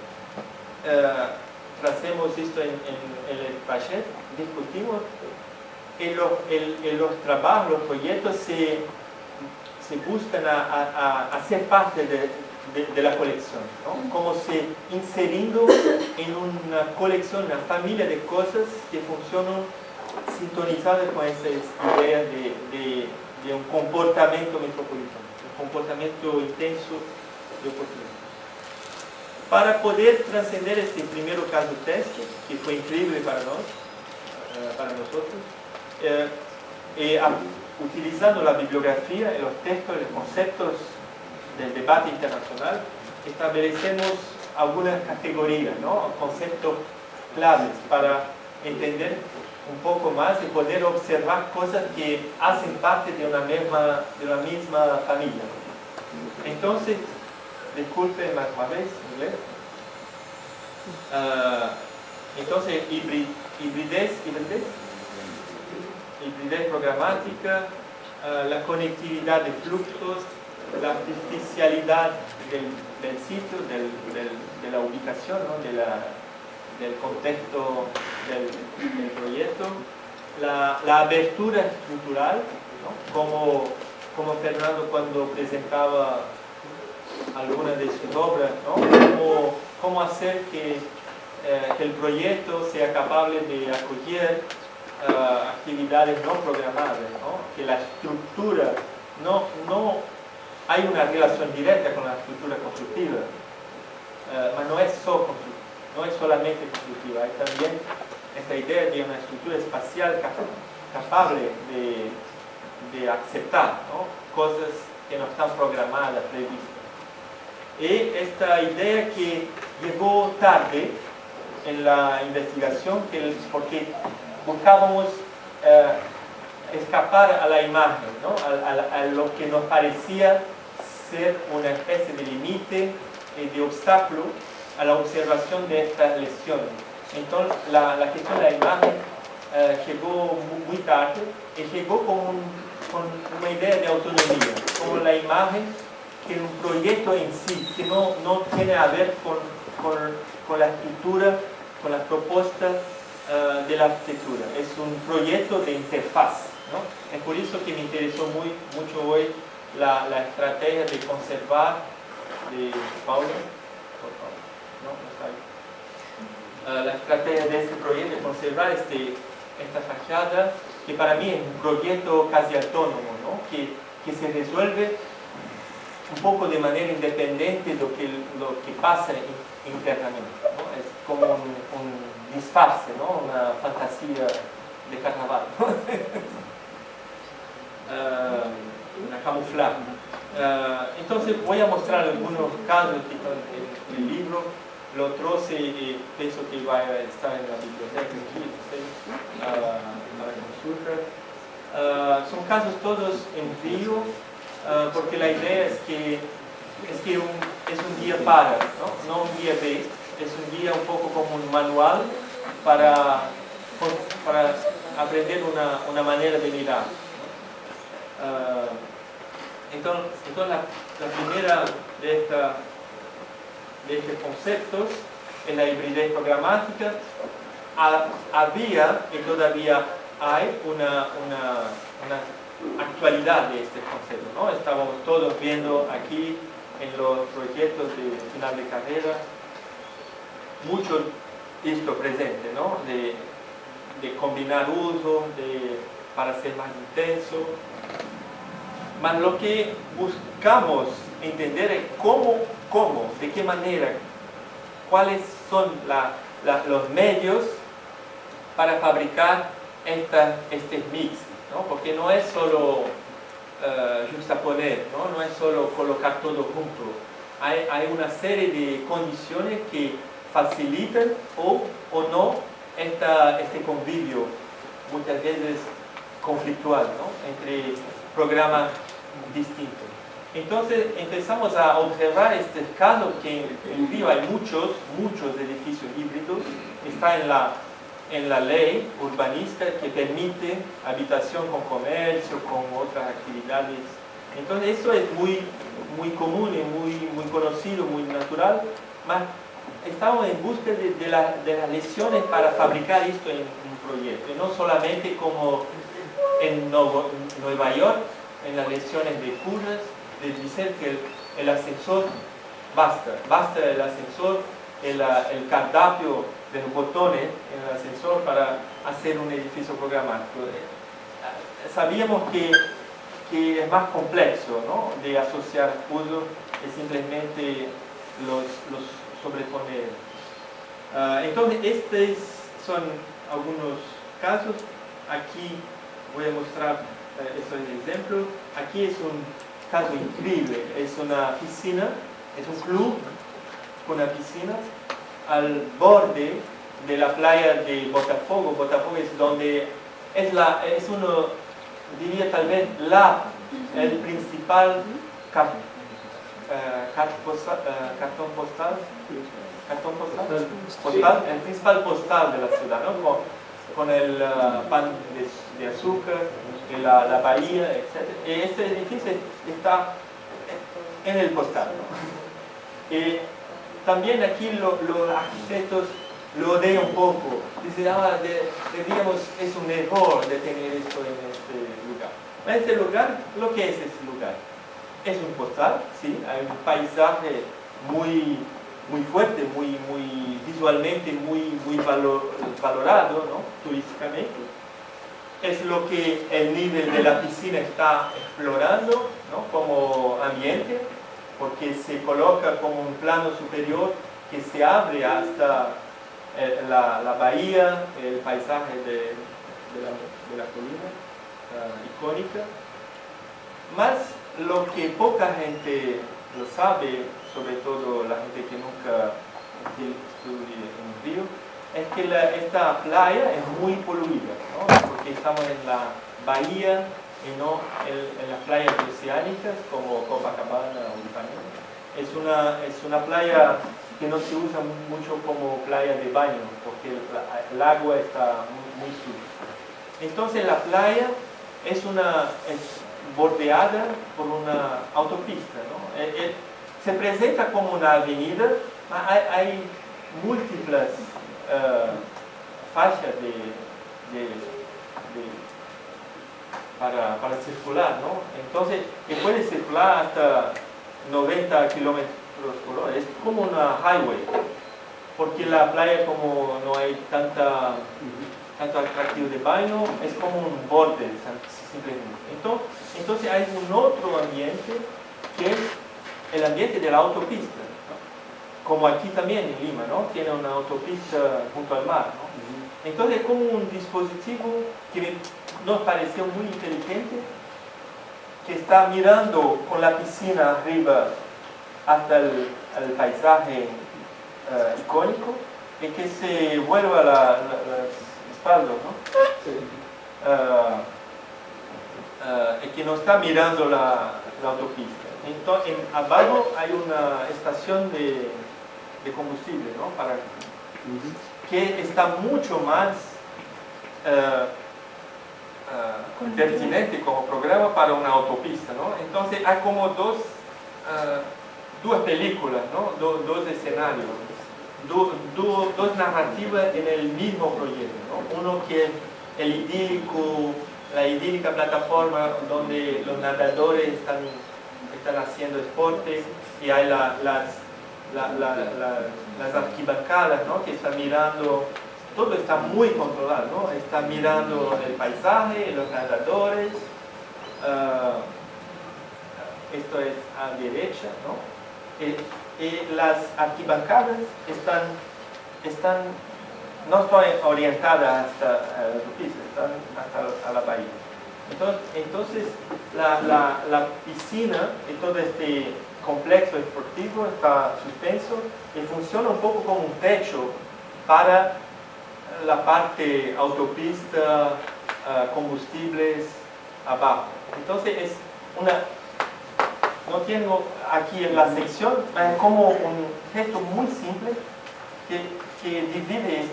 Hacemos esto en el taller, discutimos, y los trabajos, los proyectos se buscan a hacer parte de la colección, ¿no? Como se inseriendo en una colección, una familia de cosas que funcionan sintonizadas con esas ideas de un comportamiento metropolitano, un comportamiento intenso de oportunidad. Para poder trascender este primer caso teste, que fue increíble para nosotros, utilizando la bibliografía, los textos, los conceptos del debate internacional, establecemos algunas categorías, ¿no? Conceptos claves para entender un poco más y poder observar cosas que hacen parte de la misma familia. Entonces, disculpen más una vez, inglés. Entonces, hibridez programática, la conectividad de fluxos, la artificialidad del sitio, de la ubicación, ¿no? del contexto del proyecto, la abertura estructural, ¿no? como Fernando cuando presentaba algunas de sus obras, ¿no? Cómo hacer que el proyecto sea capaz de acoger actividades no programadas, ¿no? Que la estructura no hay una relación directa con la estructura constructiva, pero no es solamente constructiva, hay también esta idea de una estructura espacial capaz de aceptar, ¿no? Cosas que no están programadas, previstas. Y esta idea que llegó tarde en la investigación, porque buscábamos escapar a la imagen, ¿no? a lo que nos parecía ser una especie de límite y de obstáculo a la observación de estas lesiones. Entonces la cuestión de la imagen llegó muy tarde y llegó con una idea de autonomía, como la imagen que un proyecto en sí, que no tiene a ver con la estructura con las propuestas de la arquitectura. Es un proyecto de interfaz, ¿no? Es por eso que me interesó mucho hoy la estrategia de conservar de Paulo, por favor, ¿no? La estrategia de este proyecto de conservar esta fachada, que para mí es un proyecto casi autónomo, ¿no? que se resuelve un poco de manera independiente de lo que pasa internamente, ¿no? Es como un disfarce, ¿no? Una fantasía de carnaval, ¿no? Una camuflaje. Entonces voy a mostrar algunos casos que están en el libro. Lo troce y pienso que va a estar en la biblioteca aquí, para consultar. Son casos todos en vivo, porque la idea es que es un guía para, no un guía B, es un guía un poco como un manual para aprender una manera de mirar. Entonces la primera de estos conceptos es la hibridez programática. Había y todavía hay una actualidad de este concepto, ¿no? Estamos todos viendo aquí en los proyectos de final de carrera mucho esto presente, ¿no? De combinar uso, para ser más intenso. Mas lo que buscamos entender es cómo, de qué manera, cuáles son los medios para fabricar este mix, ¿no? Porque no es solo juxtaponer, no es solo colocar todo junto. Hay una serie de condiciones que facilitan o no este convivio, muchas veces conflictual, ¿no? Entre programas distintos. Entonces empezamos a observar este caso que en Río hay muchos edificios híbridos. Está en la ley urbanística que permite habitación con comercio, con otras actividades. Entonces eso es muy común y muy conocido, muy natural, mas estamos en busca de las lecciones para fabricar esto en un proyecto, y no solamente como en Nueva York, en las lecciones de curas, de decir que el ascensor basta el ascensor, el cardapio de los botones en el ascensor para hacer un edificio programático. Sabíamos que es más complejo, ¿no? De asociar usos que simplemente los sobreponer. Entonces, estos son algunos casos. Aquí voy a mostrar estos ejemplos. Aquí es un caso increíble. Es una piscina, es un club con una piscina al borde de la playa de Botafogo. Botafogo es donde es uno, diría tal vez, el principal cartón postal, el principal postal de la ciudad, ¿no? Con el pan de azúcar, la bahía, etc. Este edificio está en el postal, ¿no? También aquí los arquitectos lo odian un poco. Dicen, diríamos, es un error de tener esto en este lugar. En este lugar, ¿lo que es este lugar? Es un postal, ¿sí? Hay un paisaje muy fuerte, visualmente muy valorado, ¿no? Turísticamente. Es lo que el nivel de la piscina está explorando, ¿no? Como ambiente, porque se coloca como un plano superior que se abre hasta la bahía, el paisaje de la colina icónica. Más lo que poca gente lo sabe, sobre todo la gente que nunca estudia en Río, es que esta playa es muy poluida, ¿no? Porque estamos en la bahía y no en las playas oceánicas como Copacabana o Ipanema. Es una playa que no se usa mucho como playa de baño, porque el agua está muy sucia. Entonces la playa es bordeada por una autopista, ¿no? Se presenta como una avenida, hay múltiples facha para circular, ¿no? Entonces, que puede circular hasta 90 kilómetros por hora. Es como una highway, porque la playa, como no hay tanto atractivo de baño, es como un borde simplemente. Entonces hay un otro ambiente que es el ambiente de la autopista, ¿no? Como aquí también en Lima, ¿no? Tiene una autopista junto al mar, ¿no? Entonces es como un dispositivo que nos pareció muy inteligente, que está mirando con la piscina arriba hasta el paisaje icónico, y que se vuelva la espalda, ¿no? Sí. Y que no está mirando la autopista. Entonces, abajo hay una estación de combustible, ¿no? Que está mucho más pertinente como programa para una autopista, ¿no? Entonces hay como dos películas, ¿no? Dos escenarios, dos narrativas en el mismo proyecto, ¿no? Uno que es la idílica plataforma donde los nadadores están haciendo deporte, y hay las arquibancadas, ¿no? Que están mirando, todo está muy controlado, ¿no? Están mirando el paisaje, los nadadores, esto es a la derecha, ¿no? Y las arquibancadas no están orientadas hasta la autopista, están hasta la bahía. Entonces la piscina y todo este complejo deportivo está suspenso y funciona un poco como un techo para la parte autopista, combustibles abajo. Entonces es no tengo aquí en la sección, es como un gesto muy simple que divide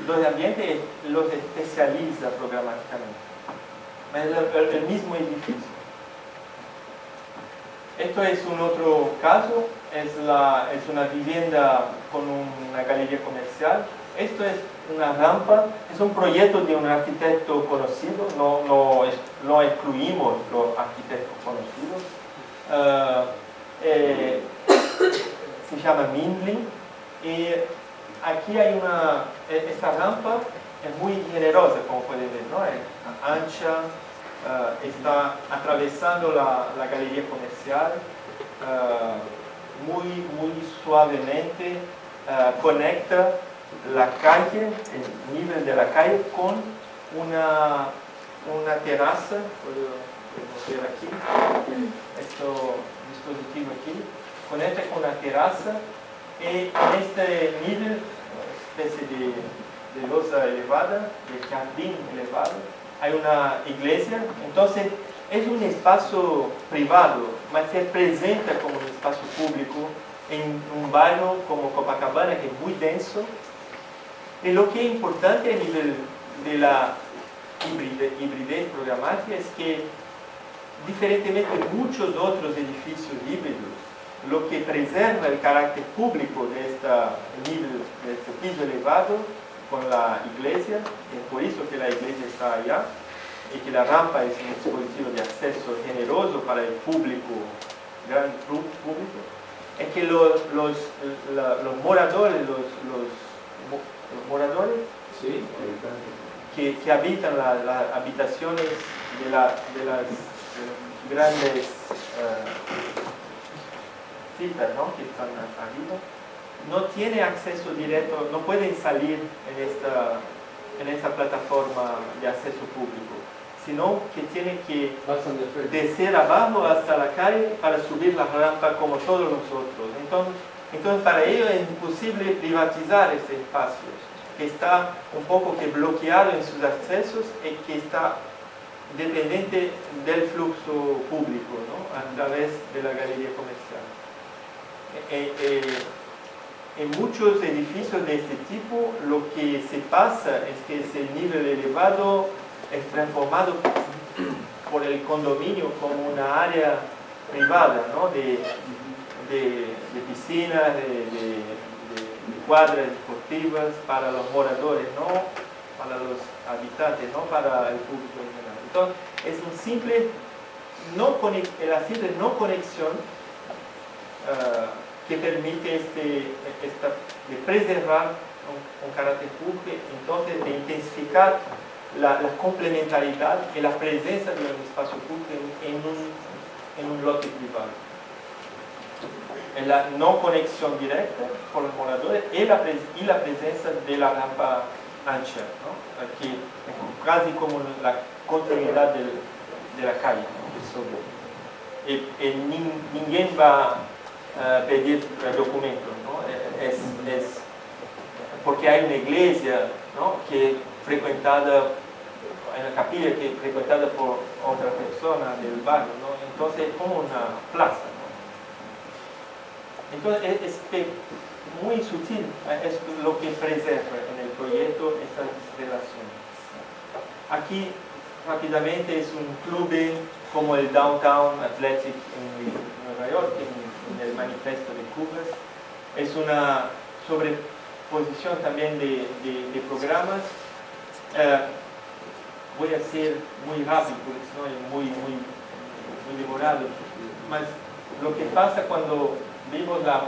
los ambientes y los especializa programáticamente. Es el mismo edificio. Esto es un otro caso, es una vivienda con una galería comercial. Esto es una rampa, es un proyecto de un arquitecto conocido, no excluimos los arquitectos conocidos. Se llama Mindling, y aquí hay esta rampa es muy generosa, como pueden ver, ¿no? Es ancha, está atravesando la galería comercial, muy suavemente, conecta la calle, el nivel de la calle, con una terraza. Podemos ver aquí, este dispositivo aquí, conecta con una terraza, y en este nivel, una especie de losa elevada, de jardín elevado, hay una iglesia. Entonces es un espacio privado, mas se presenta como un espacio público en un barrio como Copacabana, que es muy denso. Y lo que es importante a nivel de la hibridez programática es que, diferentemente de muchos otros edificios híbridos, lo que preserva el carácter público de este piso elevado con la iglesia, es por eso que la iglesia está allá, y que la rampa es un dispositivo de acceso generoso para el público, gran público, es que los moradores, sí, que habitan las habitaciones de las grandes citas, ¿no? Que están arriba, no tienen acceso directo, no pueden salir en esta plataforma de acceso público, sino que tienen que descer abajo hasta la calle para subir la rampa como todos nosotros. Entonces para ellos es imposible privatizar este espacio, que está un poco que bloqueado en sus accesos y que está dependiente del flujo público, ¿no? A través de la galería comercial. En muchos edificios de este tipo, lo que se pasa es que ese nivel elevado es transformado por el condominio como una área privada, ¿no? de piscinas, de cuadras deportivas para los moradores, no para los habitantes, no para el público en general. Entonces, es un simple la simple no conexión que permite de preservar un carácter público, entonces de intensificar la complementariedad y la presencia del espacio público en un lote privado. En la no conexión directa con los moradores y la presencia de la rampa ancha, ¿no? Aquí, casi como la continuidad de la calle, ¿no? Ninguén va a pedir documentos, ¿no? Porque hay una iglesia, ¿no? Que es frecuentada, hay una capilla que es frecuentada por otra persona del barrio, ¿no? Entonces es como una plaza, ¿no? Entonces es muy sutil, es lo que preserva en el proyecto estas relaciones. Aquí rápidamente es un club como el Downtown Athletic en Nueva York, en el manifiesto de Cubas. Es una sobreposición también de programas. Voy a ser muy rápido porque si no es muy demorado. Mas lo que pasa cuando vimos la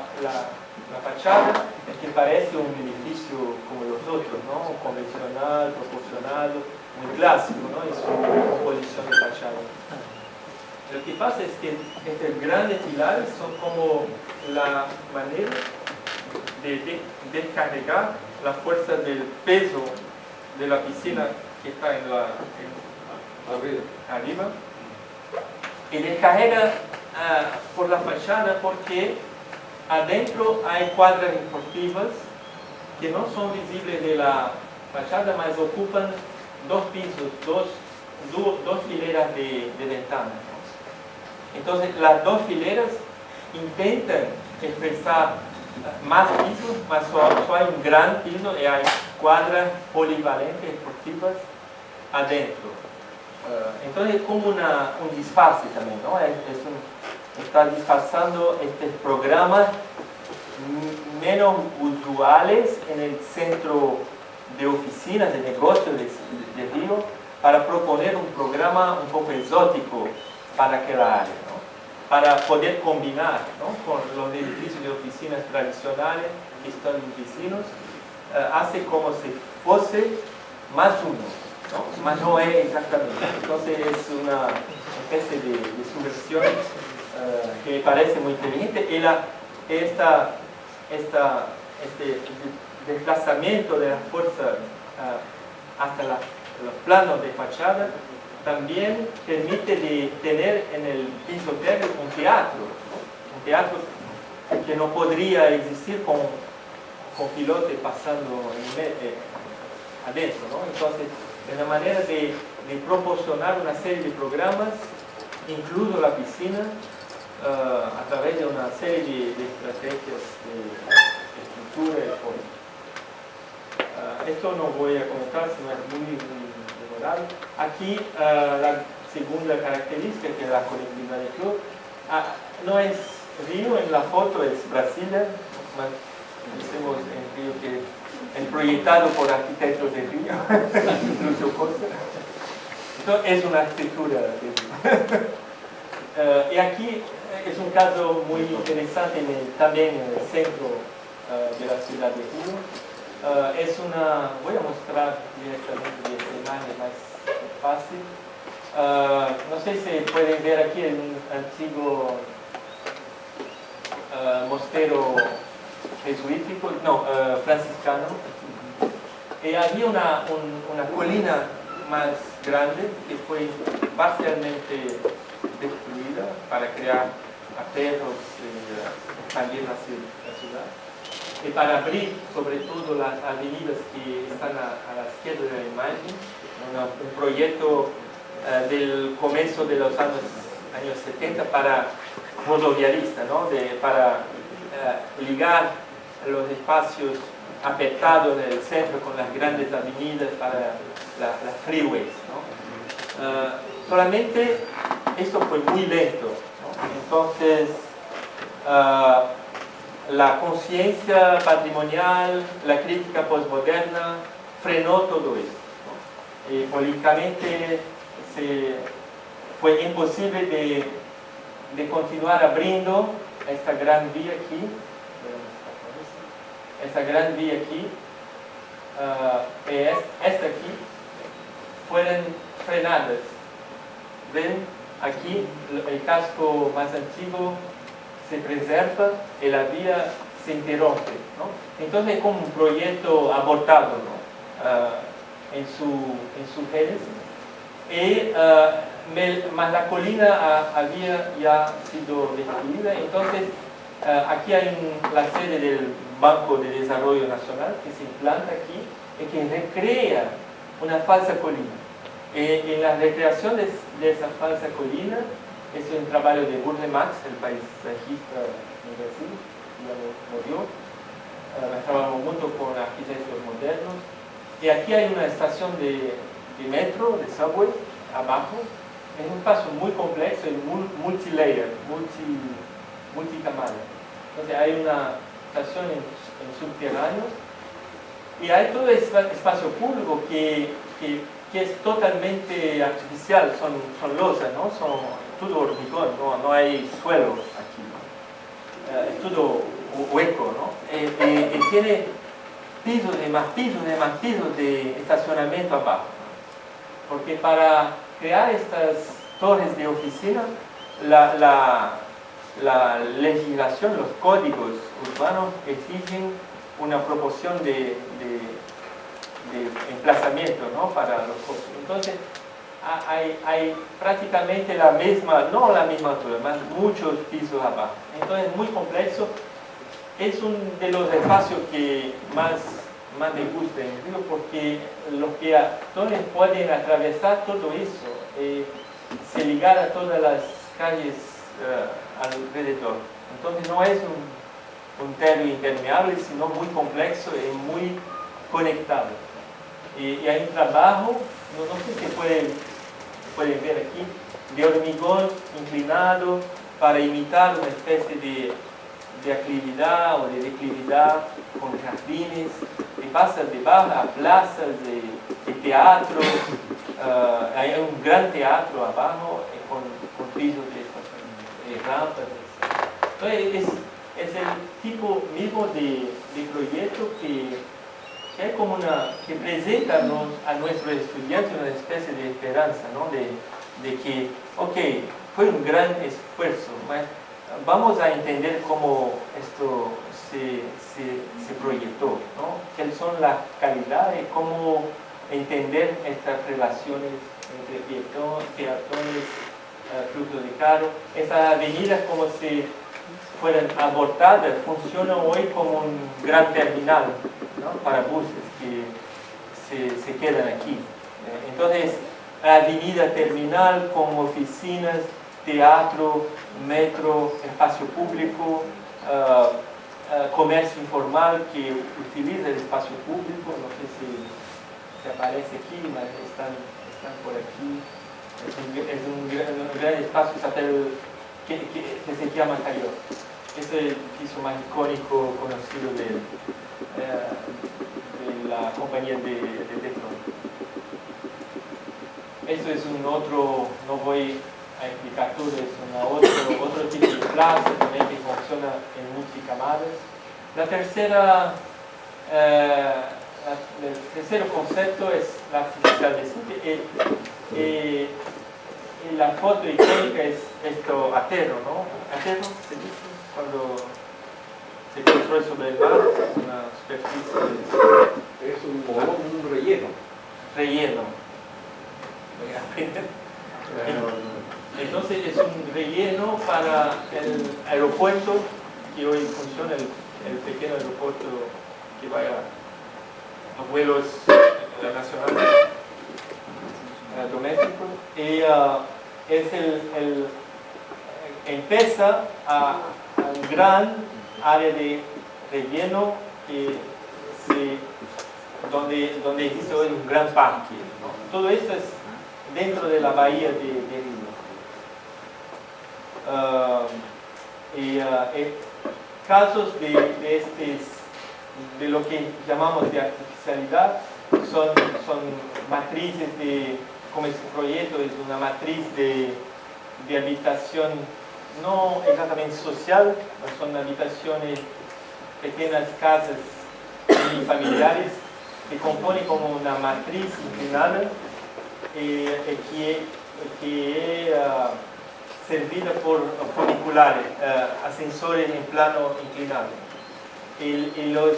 fachada es que parece un edificio como los otros, ¿no? Convencional, proporcionado, muy clásico, ¿no? En su composición de fachada. Lo que pasa es que estos grandes pilares son como la manera de descargar la fuerza del peso de la piscina que está arriba, y descarga por la fachada porque adentro hay cuadras deportivas que no son visibles de la fachada, mas ocupan dos pisos, dos fileras de ventanas, ¿no? Entonces las dos fileras intentan expresar más pisos, mas solo hay un gran piso y hay cuadras polivalentes deportivas adentro. Entonces es como un disfraz también, ¿no? Está disfrazando estos programas menos usuales en el centro de oficinas, de negocios de Río, para proponer un programa un poco exótico para aquella área, ¿no? Para poder combinar, ¿no? Con los edificios de oficinas tradicionales que están vecinos, hace como si fuese más uno, ¿no? Mas no es exactamente. Entonces es una especie de subversión que me parece muy inteligente, y este desplazamiento de la fuerza hasta los planos de fachada también permite de tener en el piso térreo un teatro que no podría existir con pilote pasando adentro, ¿no? Entonces es una manera de proporcionar una serie de programas, incluso la piscina, a través de una serie de estrategias de estructura y forma. Esto no voy a comentar, sino es muy demorado. Aquí la segunda característica, que es la conectividad del club, no es Río en la foto, es Brasilia, decimos en Río que es proyectado por arquitectos de Río, Lucio Costa. Entonces es una arquitectura de Río. Y aquí es un caso muy interesante también en el centro de la ciudad de Río. Voy a mostrar directamente esta imagen más fácil. No sé si pueden ver aquí un antiguo monasterio jesuítico, franciscano. Y había una colina más grande que fue parcialmente destruida para crear aterros y expandir la ciudad. Y para abrir sobre todo las avenidas que están a la izquierda de la imagen, un proyecto del comienzo de los años 70 para rodoviarista, ¿no? Para ligar los espacios apretados en el centro con las grandes avenidas para las freeways, ¿no? Solamente esto fue muy lento, ¿no? Entonces la conciencia patrimonial, la crítica postmoderna frenó todo esto, ¿no? Políticamente fue imposible de continuar abriendo esta gran vía aquí, esta aquí, fueron frenadas. ¿Ven? Aquí el casco más antiguo se preserva y la vía se interrumpe, ¿no? Entonces es como un proyecto abortado, ¿no? En su génesis. Mas la colina había ya sido destruida. Entonces aquí hay la sede del Banco de Desarrollo Nacional que se implanta aquí y que recrea una falsa colina. En la recreación de esa falsa colina es un trabajo de Burle Marx, el paisajista en Brasil, ya murió. Trabajamos junto con arquitectos modernos. Y aquí hay una estación de metro, de subway, abajo. Es un paso muy complejo y multilayer, multicamada. Entonces hay una estación en subterráneo y hay todo ese espacio público que es totalmente artificial, son losas, ¿no? Son todo hormigón, no hay suelo aquí, ¿no? Es todo hueco, ¿no? Y tiene pisos y más pisos de estacionamiento abajo, ¿no? Porque para crear estas torres de oficina, la legislación, los códigos urbanos exigen una proporción de emplazamiento, ¿no? Para los costos. Entonces, hay prácticamente la misma, no la misma altura, más muchos pisos abajo. Entonces, es muy complejo. Es uno de los espacios que más me gusta en Río, porque los peatones pueden atravesar todo eso, se ligar a todas las calles alrededor. Entonces no es un terreno impermeable, sino muy complejo y muy conectado. Y hay un trabajo, no sé si pueden ver aquí, de hormigón inclinado para imitar una especie de aclividad o de declividad con jardines, y pasa debajo a plazas de teatro, hay un gran teatro abajo con pisos de rampas. Entonces es el tipo mismo de proyecto que es como que presenta a nuestros estudiantes una especie de esperanza, ¿no? De que, ok, fue un gran esfuerzo, mas vamos a entender cómo esto se proyectó, ¿no? ¿Qué son las calidades? ¿Cómo entender estas relaciones entre peatones, flujo de carro? Estas avenidas como si fueran abortadas, funcionan hoy como un gran terminal, ¿no? Para buses que se quedan aquí. Entonces, la avenida terminal con oficinas, teatro, metro, espacio público, comercio informal que utiliza el espacio público, no sé si aparece aquí, pero están por aquí. Es un gran espacio que se llama Cayó. Este es el piso más icónico conocido de la compañía de Tetron. Esto es un otro, no voy a explicar todo, es otro tipo de plaza también que funciona en multicamadas. El tercer concepto es la artificial de sitio. Y la foto icónica es esto aterro, ¿no? Aterro se dice cuando se construye sobre el mar, una superficie. Es un relleno. Relleno. Voy a aprender. Entonces es un relleno para el aeropuerto que hoy funciona, el pequeño aeropuerto que vaya a vuelos nacionales domésticos. Y es empieza a un gran área de relleno donde existe hoy un gran parque, ¿no? Todo esto es dentro de la bahía de Río. casos de lo que llamamos de artificialidad son matrices como este proyecto es una matriz de habitación no exactamente social, son habitaciones, pequeñas casas familiares que componen como una matriz inclinada que es servida por funiculares, ascensores en plano inclinado. Y los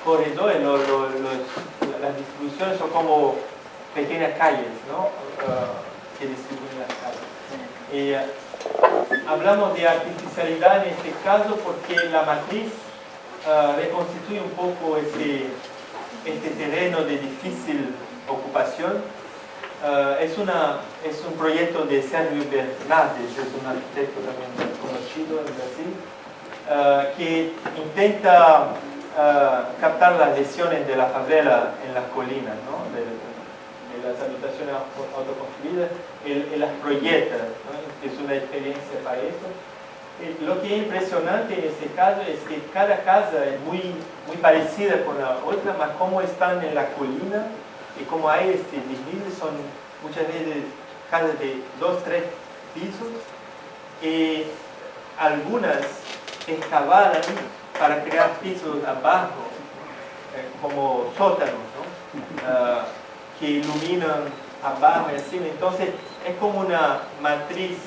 corredores, las distribuciones son como pequeñas calles, ¿no? Que distribuyen las calles. Hablamos de artificialidad en este caso porque la matriz reconstituye un poco este terreno de difícil ocupación. Es un proyecto de Sergio Bernardes, es un arquitecto también conocido en Brasil, que intenta captar las lesiones de la favela en las colinas, ¿no? de las habitaciones autoconstruidas, y las proyecta, ¿no? Es una experiencia para eso. Lo que es impresionante en este caso es que cada casa es muy parecida con la otra, mas como están en la colina y como hay desnivel, son muchas veces casas de 2, 3 pisos y algunas excavadas para crear pisos abajo, como sótanos, ¿no? Que iluminan abajo y así. Entonces es como una matriz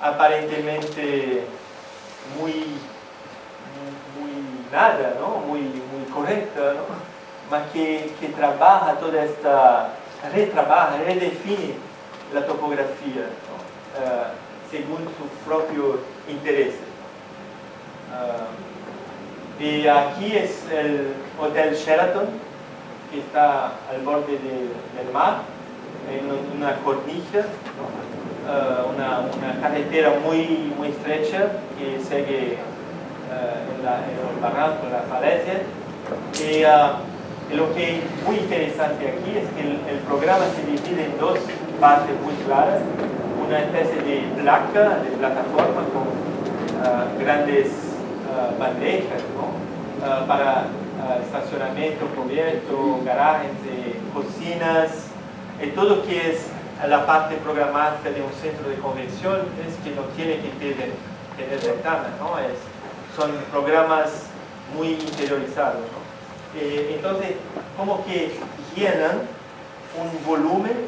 aparentemente muy nada, ¿no? muy correcta, ¿no? Mas que trabaja toda esta, redefine la topografía, ¿no? Según sus propios intereses. Y aquí es el Hotel Sheraton, que está al borde del mar, en una cornisa, ¿no? Una carretera muy estrecha que sigue en el barranco, en la falesia. Y lo que es muy interesante aquí es que el programa se divide en dos partes muy claras, una especie de placa, de plataforma con grandes bandejas, ¿no? Para estacionamiento cubierto, garajes, cocinas, todo que es la parte programática de un centro de convenciones que no tiene que tener ventanas, ¿no? Son programas muy interiorizados, ¿no? Entonces, como que llenan un volumen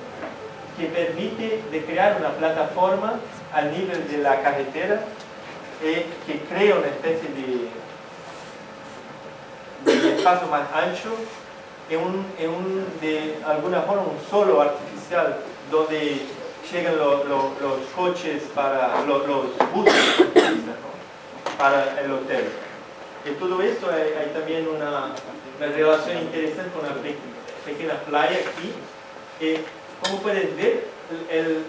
que permite de crear una plataforma al nivel de la carretera que crea una especie de espacio más ancho de alguna forma un suelo artificial donde llegan los coches para los buses, ¿no? Para el hotel. Y todo esto hay también una relación interesante con una pequeña playa aquí. Como pueden ver, el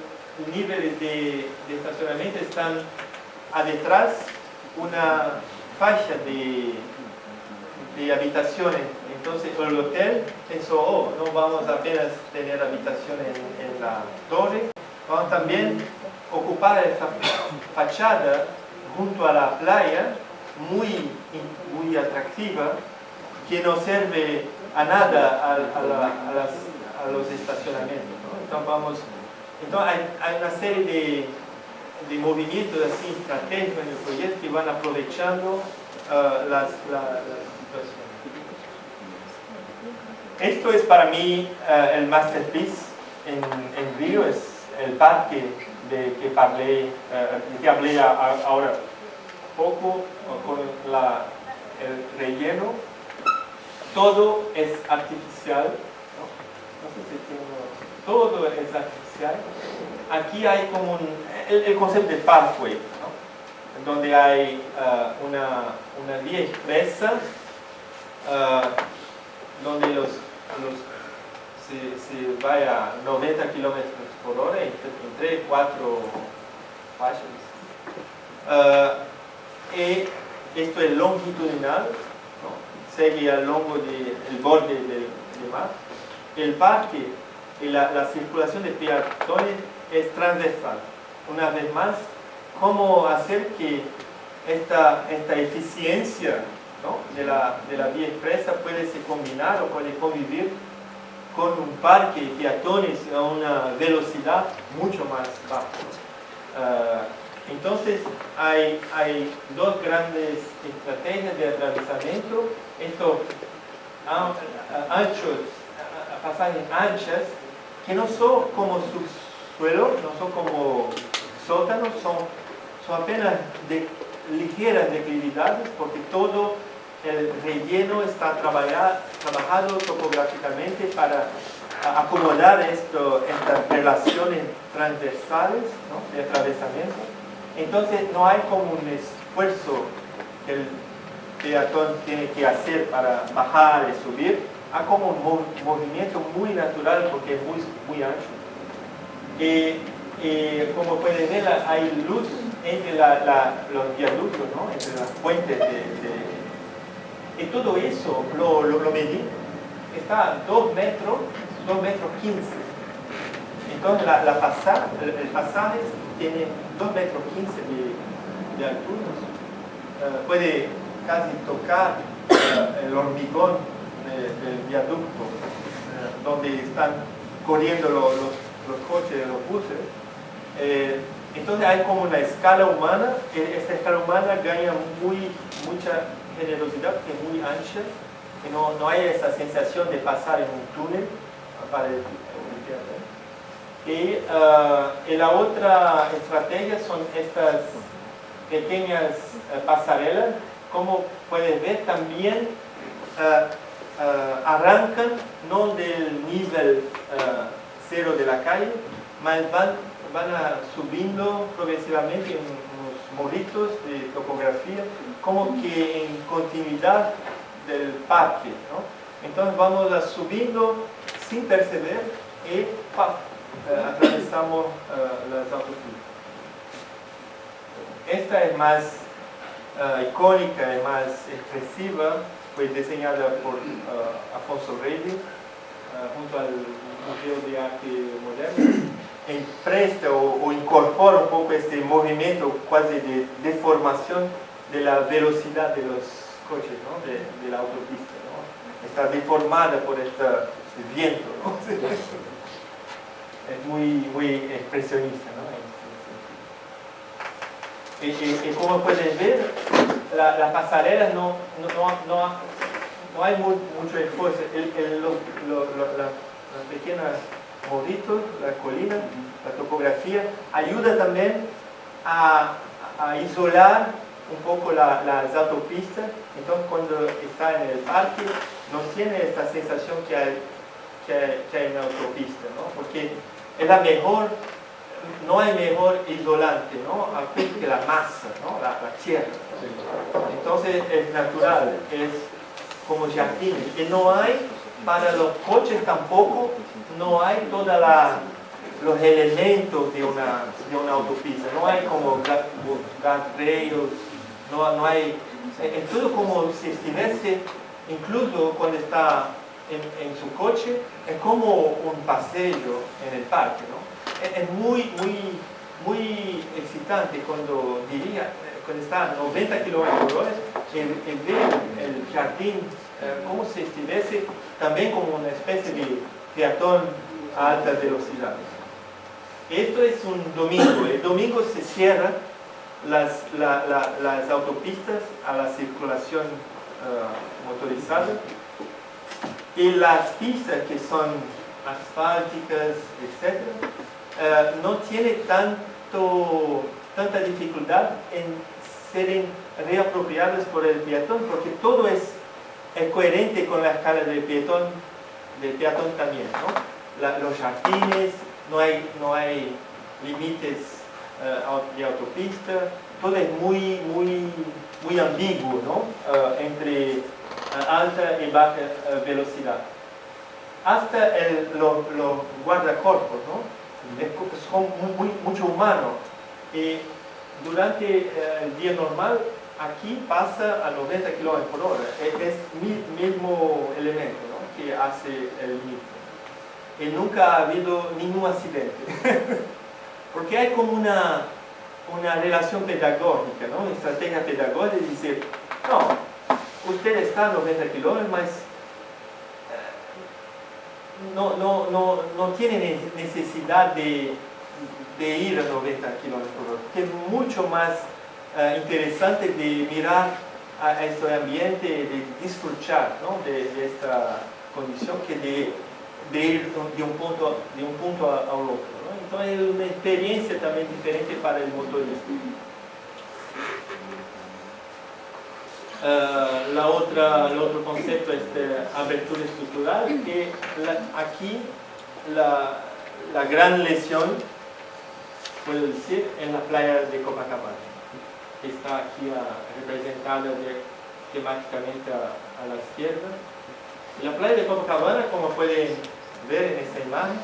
nivel de estacionamiento están detrás una faixa de habitaciones. Entonces el hotel pensó, no vamos apenas tener habitaciones en la torre, vamos también a ocupar esa fachada junto a la playa, muy atractiva, que no sirve a nada a los estacionamientos, ¿no? Entonces hay una serie de movimientos así estratégicos en el proyecto que van aprovechando la situación. Esto es para mí el masterpiece en Río, es el parque que hablé ahora poco, con el relleno. Todo es artificial, ¿no? No sé si todo es artificial. Aquí hay como el concepto de pathway, ¿no? Donde hay una vía expresa donde se va a 90 km por hora entre 4 faixas. Y esto es longitudinal, ¿no? Sigue al longo del borde del mar. El parque y la circulación de peatones es transversal. Una vez más, cómo hacer que esta eficiencia, ¿no?, de la vía expresa puede se combinar o puede convivir con un parque de peatones a una velocidad mucho más baja. Entonces hay dos grandes estrategias de atravesamiento. Estos pasajes anchas, que no son como subsuelo, no son como sótanos, son apenas de ligeras declividades, porque todo el relleno está trabajado topográficamente para acomodar estas relaciones transversales, ¿no?, de atravesamiento. Entonces no hay como un esfuerzo que el peatón tiene que hacer para bajar y subir. Hay como un movimiento muy natural porque es muy ancho. Y como pueden ver, hay luz entre los viaductos, ¿no?, entre las puentes y todo eso lo medí. Está a 2 metros 15. Entonces el pasaje tiene 2 metros 15 de altura. Puede casi tocar el hormigón del viaducto donde están corriendo los coches, los buses. Entonces hay como una escala humana, que esta escala humana gana mucha generosidad, que es muy ancha, que no hay esa sensación de pasar en un túnel para el peatón. Y la otra estrategia son estas pequeñas pasarelas. Como puedes ver, también arrancan no del nivel cero de la calle, mas van subiendo progresivamente en unos morritos de topografía, como que en continuidad del parque, ¿no? Entonces vamos subiendo sin perceber y atravesamos las autopistas. Esta es más icónica y más expresiva, fue diseñada por Afonso Reyes junto al Museo de Arte Moderno. Presta o incorpora un poco este movimiento casi de deformación de la velocidad de los coches, ¿no?, de la autopista, ¿no? Está deformada por este viento, ¿no? Es muy expresionista, ¿no? Y como pueden ver, las pasarelas no hay mucho esfuerzo. Las pequeñas morritos, la colina, la topografía, ayuda también a isolar un poco las autopistas. Entonces cuando está en el parque no tiene esta sensación que hay en la autopista, ¿no? Porque es no hay mejor isolante, ¿no?, que la masa, ¿no?, la tierra. Entonces es natural, es como jardines, que no hay para los coches tampoco, no hay todos los elementos de una autopista, no hay como guardrails, no hay, es todo como si estuviese, incluso cuando está en su coche, es como un paseo en el parque, ¿no? Es muy excitante cuando está a 90 km/h y ver el jardín como si estuviese también como una especie de peatón a alta velocidad. Esto es un domingo. El domingo se cierran las autopistas a la circulación motorizada y las pistas que son asfálticas, etc., no tiene tanta dificultad en ser reapropiadas por el peatón, porque todo es coherente con la escala del peatón también, ¿no? Los jardines, no hay límites de autopista, todo es muy ambiguo, ¿no?, entre alta y baja velocidad. Hasta los guardacorpos, ¿no?, son mucho humanos. Y durante el día normal, aquí pasa a 90 km/h. Es el mismo elemento, ¿no?, que hace el límite. Y nunca ha habido ningún accidente. Porque hay como una relación pedagógica, ¿no? Una estrategia pedagógica de decir, no, usted está a 90 kilómetros, mas no tiene necesidad de ir a 90 kilómetros por hora, que es mucho más interesante de mirar a este ambiente, de disfrutar, ¿no? de esta condición, que de ir de un punto al otro, ¿no? Entonces es una experiencia también diferente para el motorista. El otro concepto es de abertura estructural, que aquí la gran lesión, puedo decir, en la playa de Copacabana, que está aquí representada temáticamente a la izquierda. La playa de Copacabana, como pueden ver en esta imagen,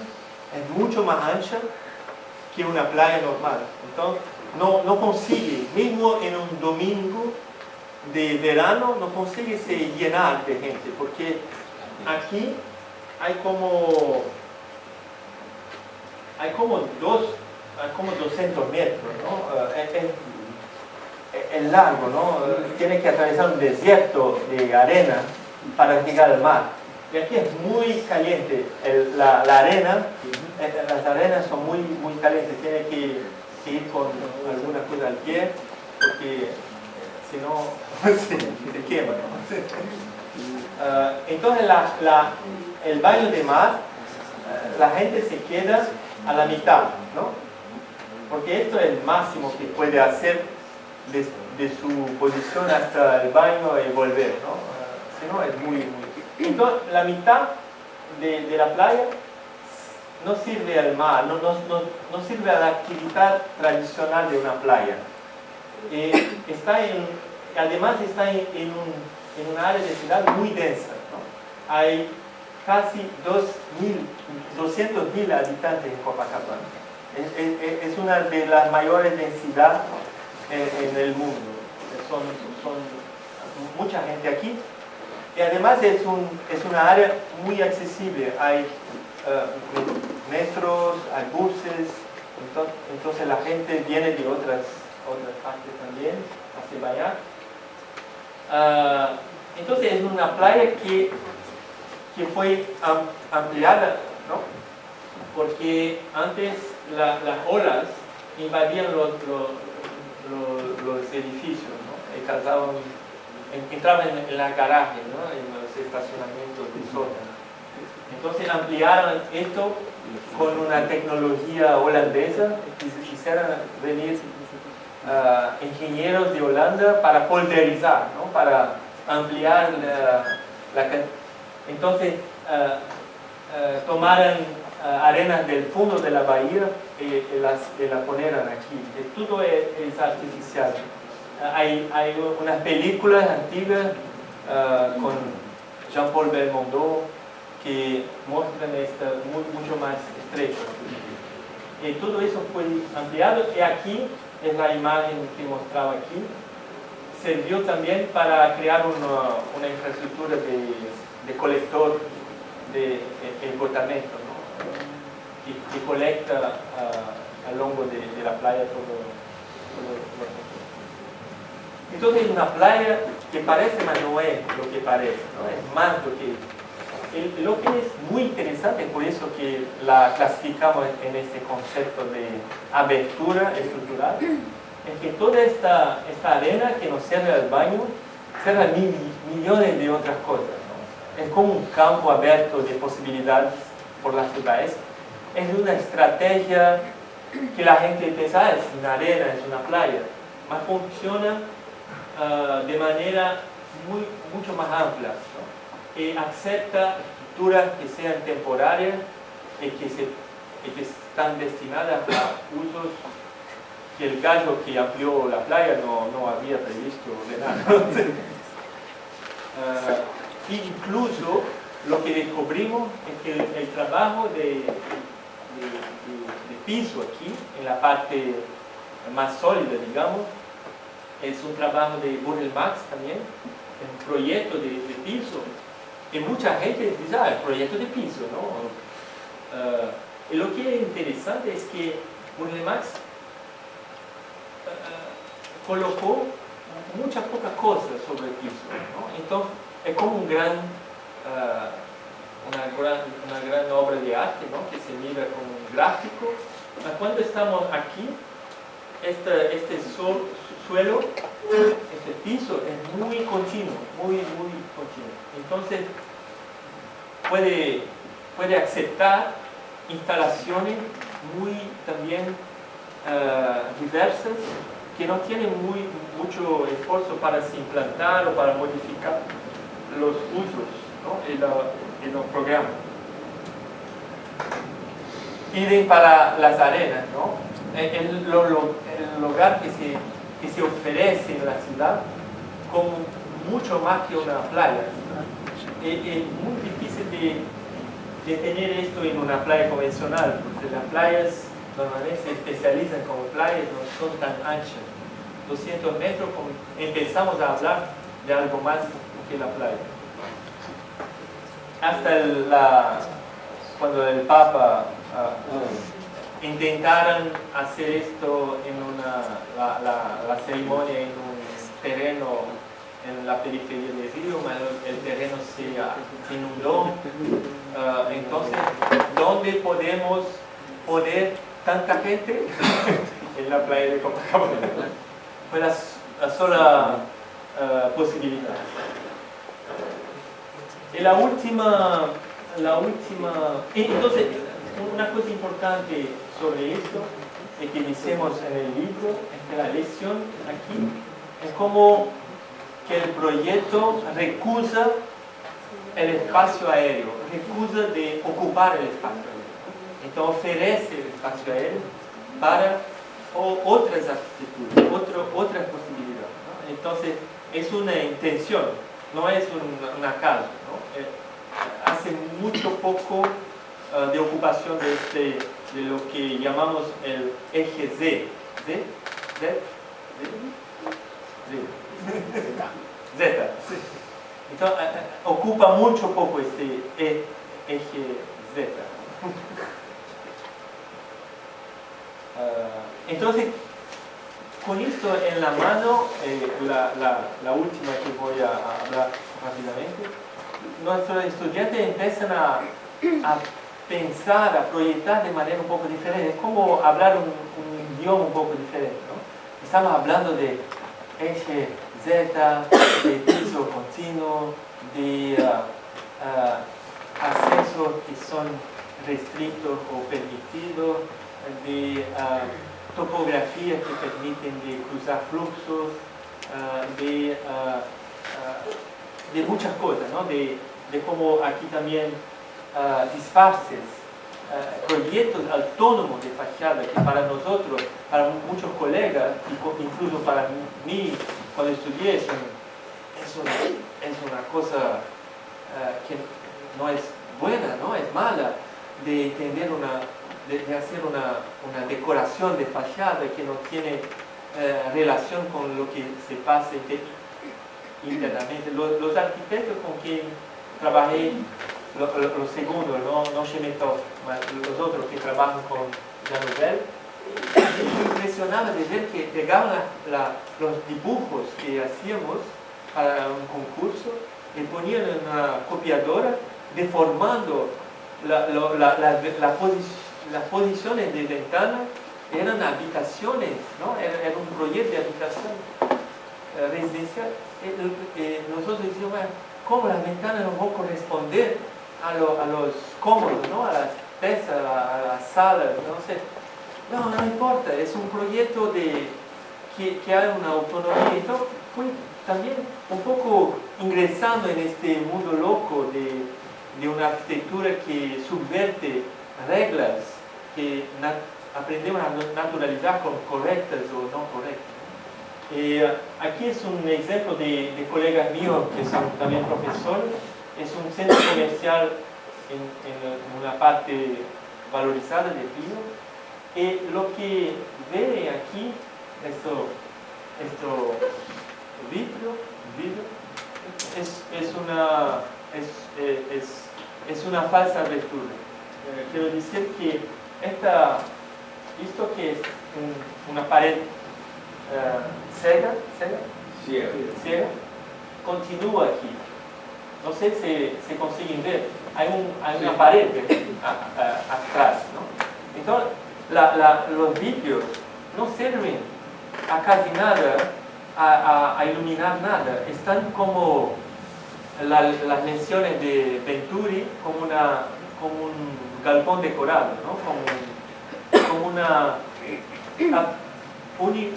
es mucho más ancha que una playa normal. Entonces, no consigue, mismo en un domingo de verano, no consigue se llenar de gente, porque aquí hay como 200 metros, ¿no? Es largo, ¿no? Tiene que atravesar un desierto de arena para llegar al mar. Y aquí es muy caliente. La arena, las arenas son muy calientes. Tiene que ir con alguna cosa al pie, porque si no se quema, ¿no? Entonces el baño de mar, la gente se queda a la mitad, ¿no? Porque esto es el máximo que puede hacer de su posición hasta el baño y volver, ¿no? Si no, es muy... Entonces, la mitad de la playa no sirve al mar, no sirve a la actividad tradicional de una playa. Además está en una área de ciudad muy densa, ¿no? Hay casi 200.000 habitantes en Copacabana. Es una de las mayores densidades en el mundo. Son mucha gente aquí. Y además es una área muy accesible. Hay metros, hay buses. Entonces la gente viene de otras partes también a se bañar. Entonces es una playa que fue ampliada, ¿no? Porque antes las olas invadían los edificios, ¿no? Y entraban en la garaje, ¿no? En los estacionamientos de sótano. Entonces ampliaron esto con una tecnología holandesa, y quisieron venir ingenieros de Holanda para polderizar, ¿no? Para ampliar la cantidad. Entonces tomaron arenas del fondo de la bahía y la ponieron aquí. Todo es artificial. Hay unas películas antiguas con Jean-Paul Belmondo que muestran esto mucho más estrecho. Y todo eso fue ampliado, y aquí es la imagen que mostraba aquí. Sirvió también para crear una infraestructura de colector de esgotamiento, ¿no? que colecta a lo largo de la playa todo. Entonces es una playa que parece, pero no es lo que parece, ¿no? Es más lo que... Lo que es muy interesante, por eso que la clasificamos en este concepto de abertura estructural, es que toda esta arena que nos sirve al baño, sirve a millones de otras cosas, ¿no? Es como un campo abierto de posibilidades por las ciudades. Es una estrategia que la gente piensa, es una arena, es una playa, mas funciona de manera mucho más amplia, ¿no? Y acepta estructuras que sean temporarias y que están destinadas a usos que el gallo que amplió la playa no había previsto de nada. Incluso lo que descubrimos es que el trabajo de piso aquí, en la parte más sólida, digamos, es un trabajo de Brunel Max también, un proyecto de piso. Y mucha gente dice, el proyecto de piso, ¿no? Y lo que es interesante es que Brunel Max colocó muchas pocas cosas sobre el piso, ¿no? Entonces es como una gran obra de arte, ¿no? Que se mira como un gráfico. Cuando estamos aquí, este suelo, este piso es muy continuo, muy continuo. Entonces puede aceptar instalaciones muy también diversas, que no tienen mucho esfuerzo para se implantar o para modificar los usos, ¿no? en los programas. Y para las arenas, ¿no? El lugar que se ofrece en la ciudad como mucho más que una playa. Es muy difícil de tener esto en una playa convencional, porque las playas normalmente se especializan como playas, no son tan anchas. 200 metros, empezamos a hablar de algo más que la playa. Hasta cuando el Papa intentaron hacer esto en la ceremonia en un terreno en la periferia del río, el terreno se inundó. Entonces, ¿dónde podemos poner tanta gente? En la playa de Copacabana. Fue la sola posibilidad. Y la última, entonces, una cosa importante sobre esto, que decimos en el libro, en la lección aquí, es como que el proyecto recusa el espacio aéreo, recusa de ocupar el espacio aéreo. Entonces ofrece el espacio aéreo para otras arquitecturas, otras posibilidades, ¿no? Entonces es una intención, no es una causa, ¿no? Hace mucho poco de ocupación de lo que llamamos el eje Z. Z. Entonces, ocupa mucho poco este eje Z. Entonces, con esto en la mano, la última que voy a hablar rápidamente, nuestros estudiantes empiezan a pensar, a proyectar de manera un poco diferente. Es como hablar un idioma un poco diferente, ¿no? Estamos hablando de eje Z, de piso continuo, de accesos que son restrictos o permitidos, de topografías que permiten de cruzar fluxos, de muchas cosas, ¿no? De cómo aquí también disfarces, proyectos autónomos de fachada que para nosotros, para muchos colegas, incluso para mí, cuando estudié, es una cosa que no es buena, ¿no? Es mala, de tener de hacer una decoración de fachada que no tiene relación con lo que se pasa internamente. Los arquitectos con quien trabajé, los segundos, no Shemetov, los otros que trabajan con Jean Nouvel, me impresionaba de ver que pegaban los dibujos que hacíamos para un concurso y ponían en una copiadora deformando las posiciones de ventana. Eran habitaciones, ¿no? Era un proyecto de habitación residencial. Nosotros decíamos, bueno, ¿cómo las ventanas no van a corresponder a los cómodos, ¿no? A las pesas, a las salas, no sé? No importa, es un proyecto que hay una autonomía. Entonces fui también un poco ingresando en este mundo loco de una arquitectura que subvierte reglas que aprendemos a naturalizar como correctas o no correctas. Aquí es un ejemplo de colegas míos que son también profesores. Es un centro comercial en una parte valorizada de Río. Y lo que ve aquí, esto vidrio es una falsa abertura. Quiero decir que esto que es una pared ciega, continúa aquí. No sé si se consiguen ver. Hay una pared atrás, ¿no? Entonces, los vidrios no sirven a casi nada, a iluminar nada. Están como las menciones de Venturi, como un galpón decorado, ¿no?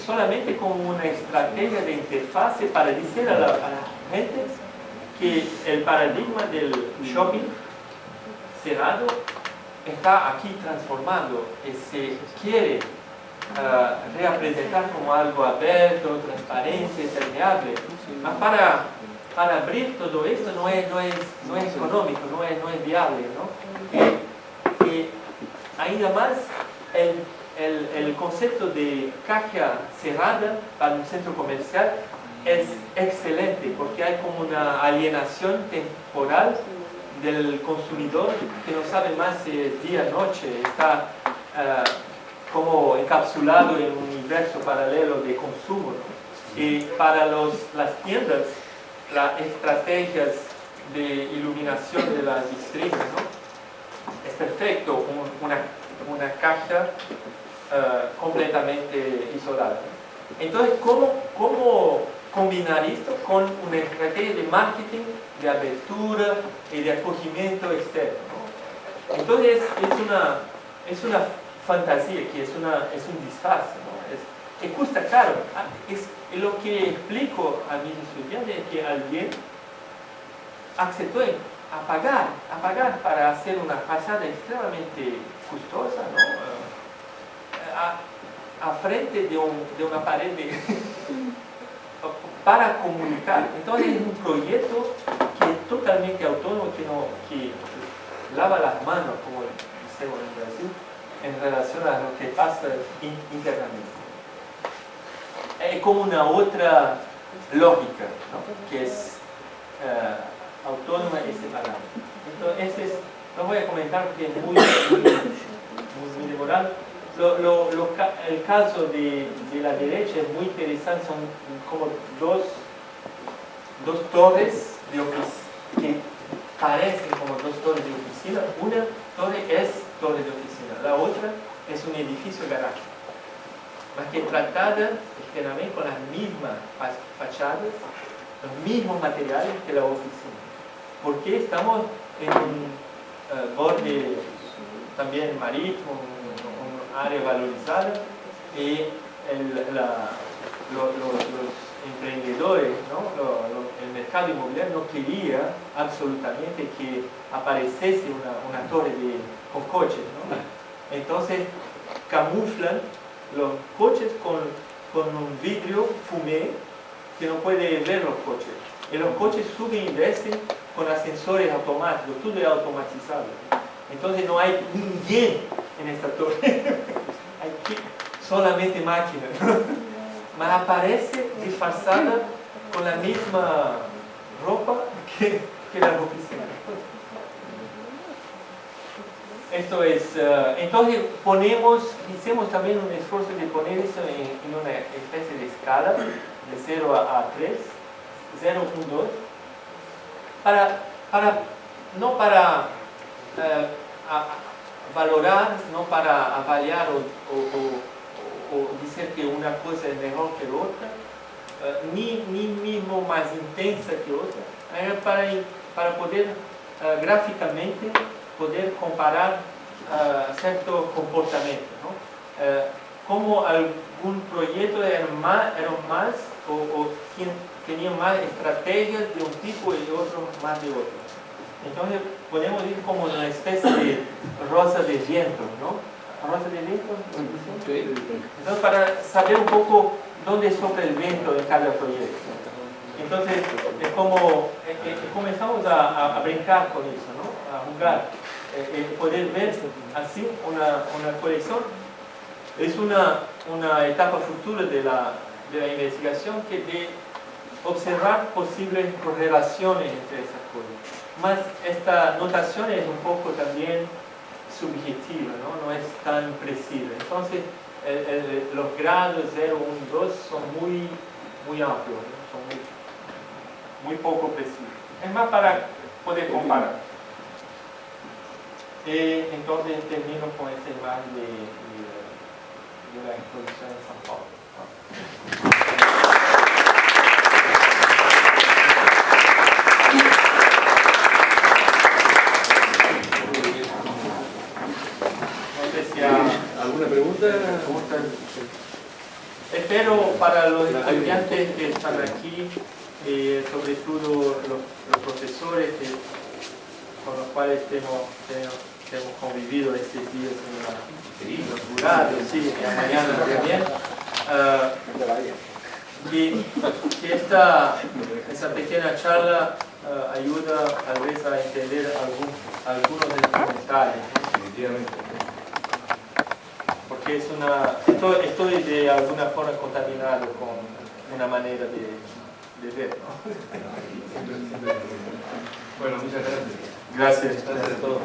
Solamente como una estrategia de interfase para decir a la gente que el paradigma del shopping cerrado está aquí transformando y se quiere representar como algo abierto, transparente, permeable. Para abrir todo esto no es económico, no es viable, ¿no? Y ainda más el concepto de caja cerrada para un centro comercial es excelente porque hay como una alienación temporal del consumidor que no sabe más si es día o noche, está como encapsulado en un universo paralelo de consumo, ¿no? Y para las tiendas, las estrategias de iluminación de las vitrinas, ¿no? Es perfecto, una caja completamente isolada. Entonces, ¿cómo combinar esto con una estrategia de marketing, de apertura y de acogimiento externo, ¿no? Entonces, es una fantasía, que es un disfraz, ¿no? Que cuesta caro. Es lo que explico a mis estudiantes, es que alguien aceptó a pagar para hacer una fachada extremadamente costosa, ¿no? A frente de una pared para comunicar. Entonces es un proyecto que es totalmente autónomo, que lava las manos, como decimos en Brasil, en relación a lo que pasa internamente. Es como una otra lógica, ¿no? Que es autónoma y separada. Entonces, no voy a comentar porque es muy demorado. El caso de la derecha es muy interesante, son como dos torres de oficina, que parecen como dos torres de oficina. Una torre es torre de oficina, la otra es un edificio garaje, más que tratada externamente con las mismas fachadas, los mismos materiales que la oficina, porque estamos en un borde también marítimo, un área valorizada, y los emprendedores, ¿no? El mercado inmobiliario no quería absolutamente que apareciese una torre con coches, ¿no? Entonces camuflan los coches con un vidrio fumé que no puede ver los coches, y los coches suben y descen con ascensores automáticos, todo es automatizado. Entonces no hay ninguém en esta torre, hay solamente máquinas, mas aparece disfrazada con la misma ropa que las oficinas. Esto es, entonces hicimos también un esfuerzo de poner eso en una especie de escala de 0 a 3, 0, 1, 2, no para valorar, no para avaliar o decir que una cosa es mejor que la otra, ni mismo más intensa que otra, para poder gráficamente poder comparar cierto comportamiento, ¿no? Como algún proyecto era más o tenía más estrategias de un tipo y otro más de otro. Entonces podemos ir como una especie de rosa de viento, ¿no? ¿Rosa de viento? Entonces, para saber un poco dónde sopla el viento de cada proyecto. Entonces, es como comenzamos a brincar con eso, ¿no? A jugar. Poder ver así una colección. Es una etapa futura de la investigación, que de observar posibles correlaciones entre esas cosas. Mas esta notación es un poco también subjetiva, ¿no? No es tan precisa. Entonces, los grados 0, 1 y 2 son muy amplios, ¿no? Son muy poco precisos. Es más para poder comparar. Entonces termino con esta imagen de la exposición en São Paulo. ¿Alguna pregunta? Espero para los estudiantes que están aquí, sobre todo los profesores con los cuales hemos convivido estos días en los lugares, sí, en la mañana también, que esta pequeña charla ayuda tal vez a entender algunos de los comentarios. Definitivamente. Porque estoy de alguna forma contaminado con una manera de ver, ¿no? Bueno, muchas gracias. Gracias a todos.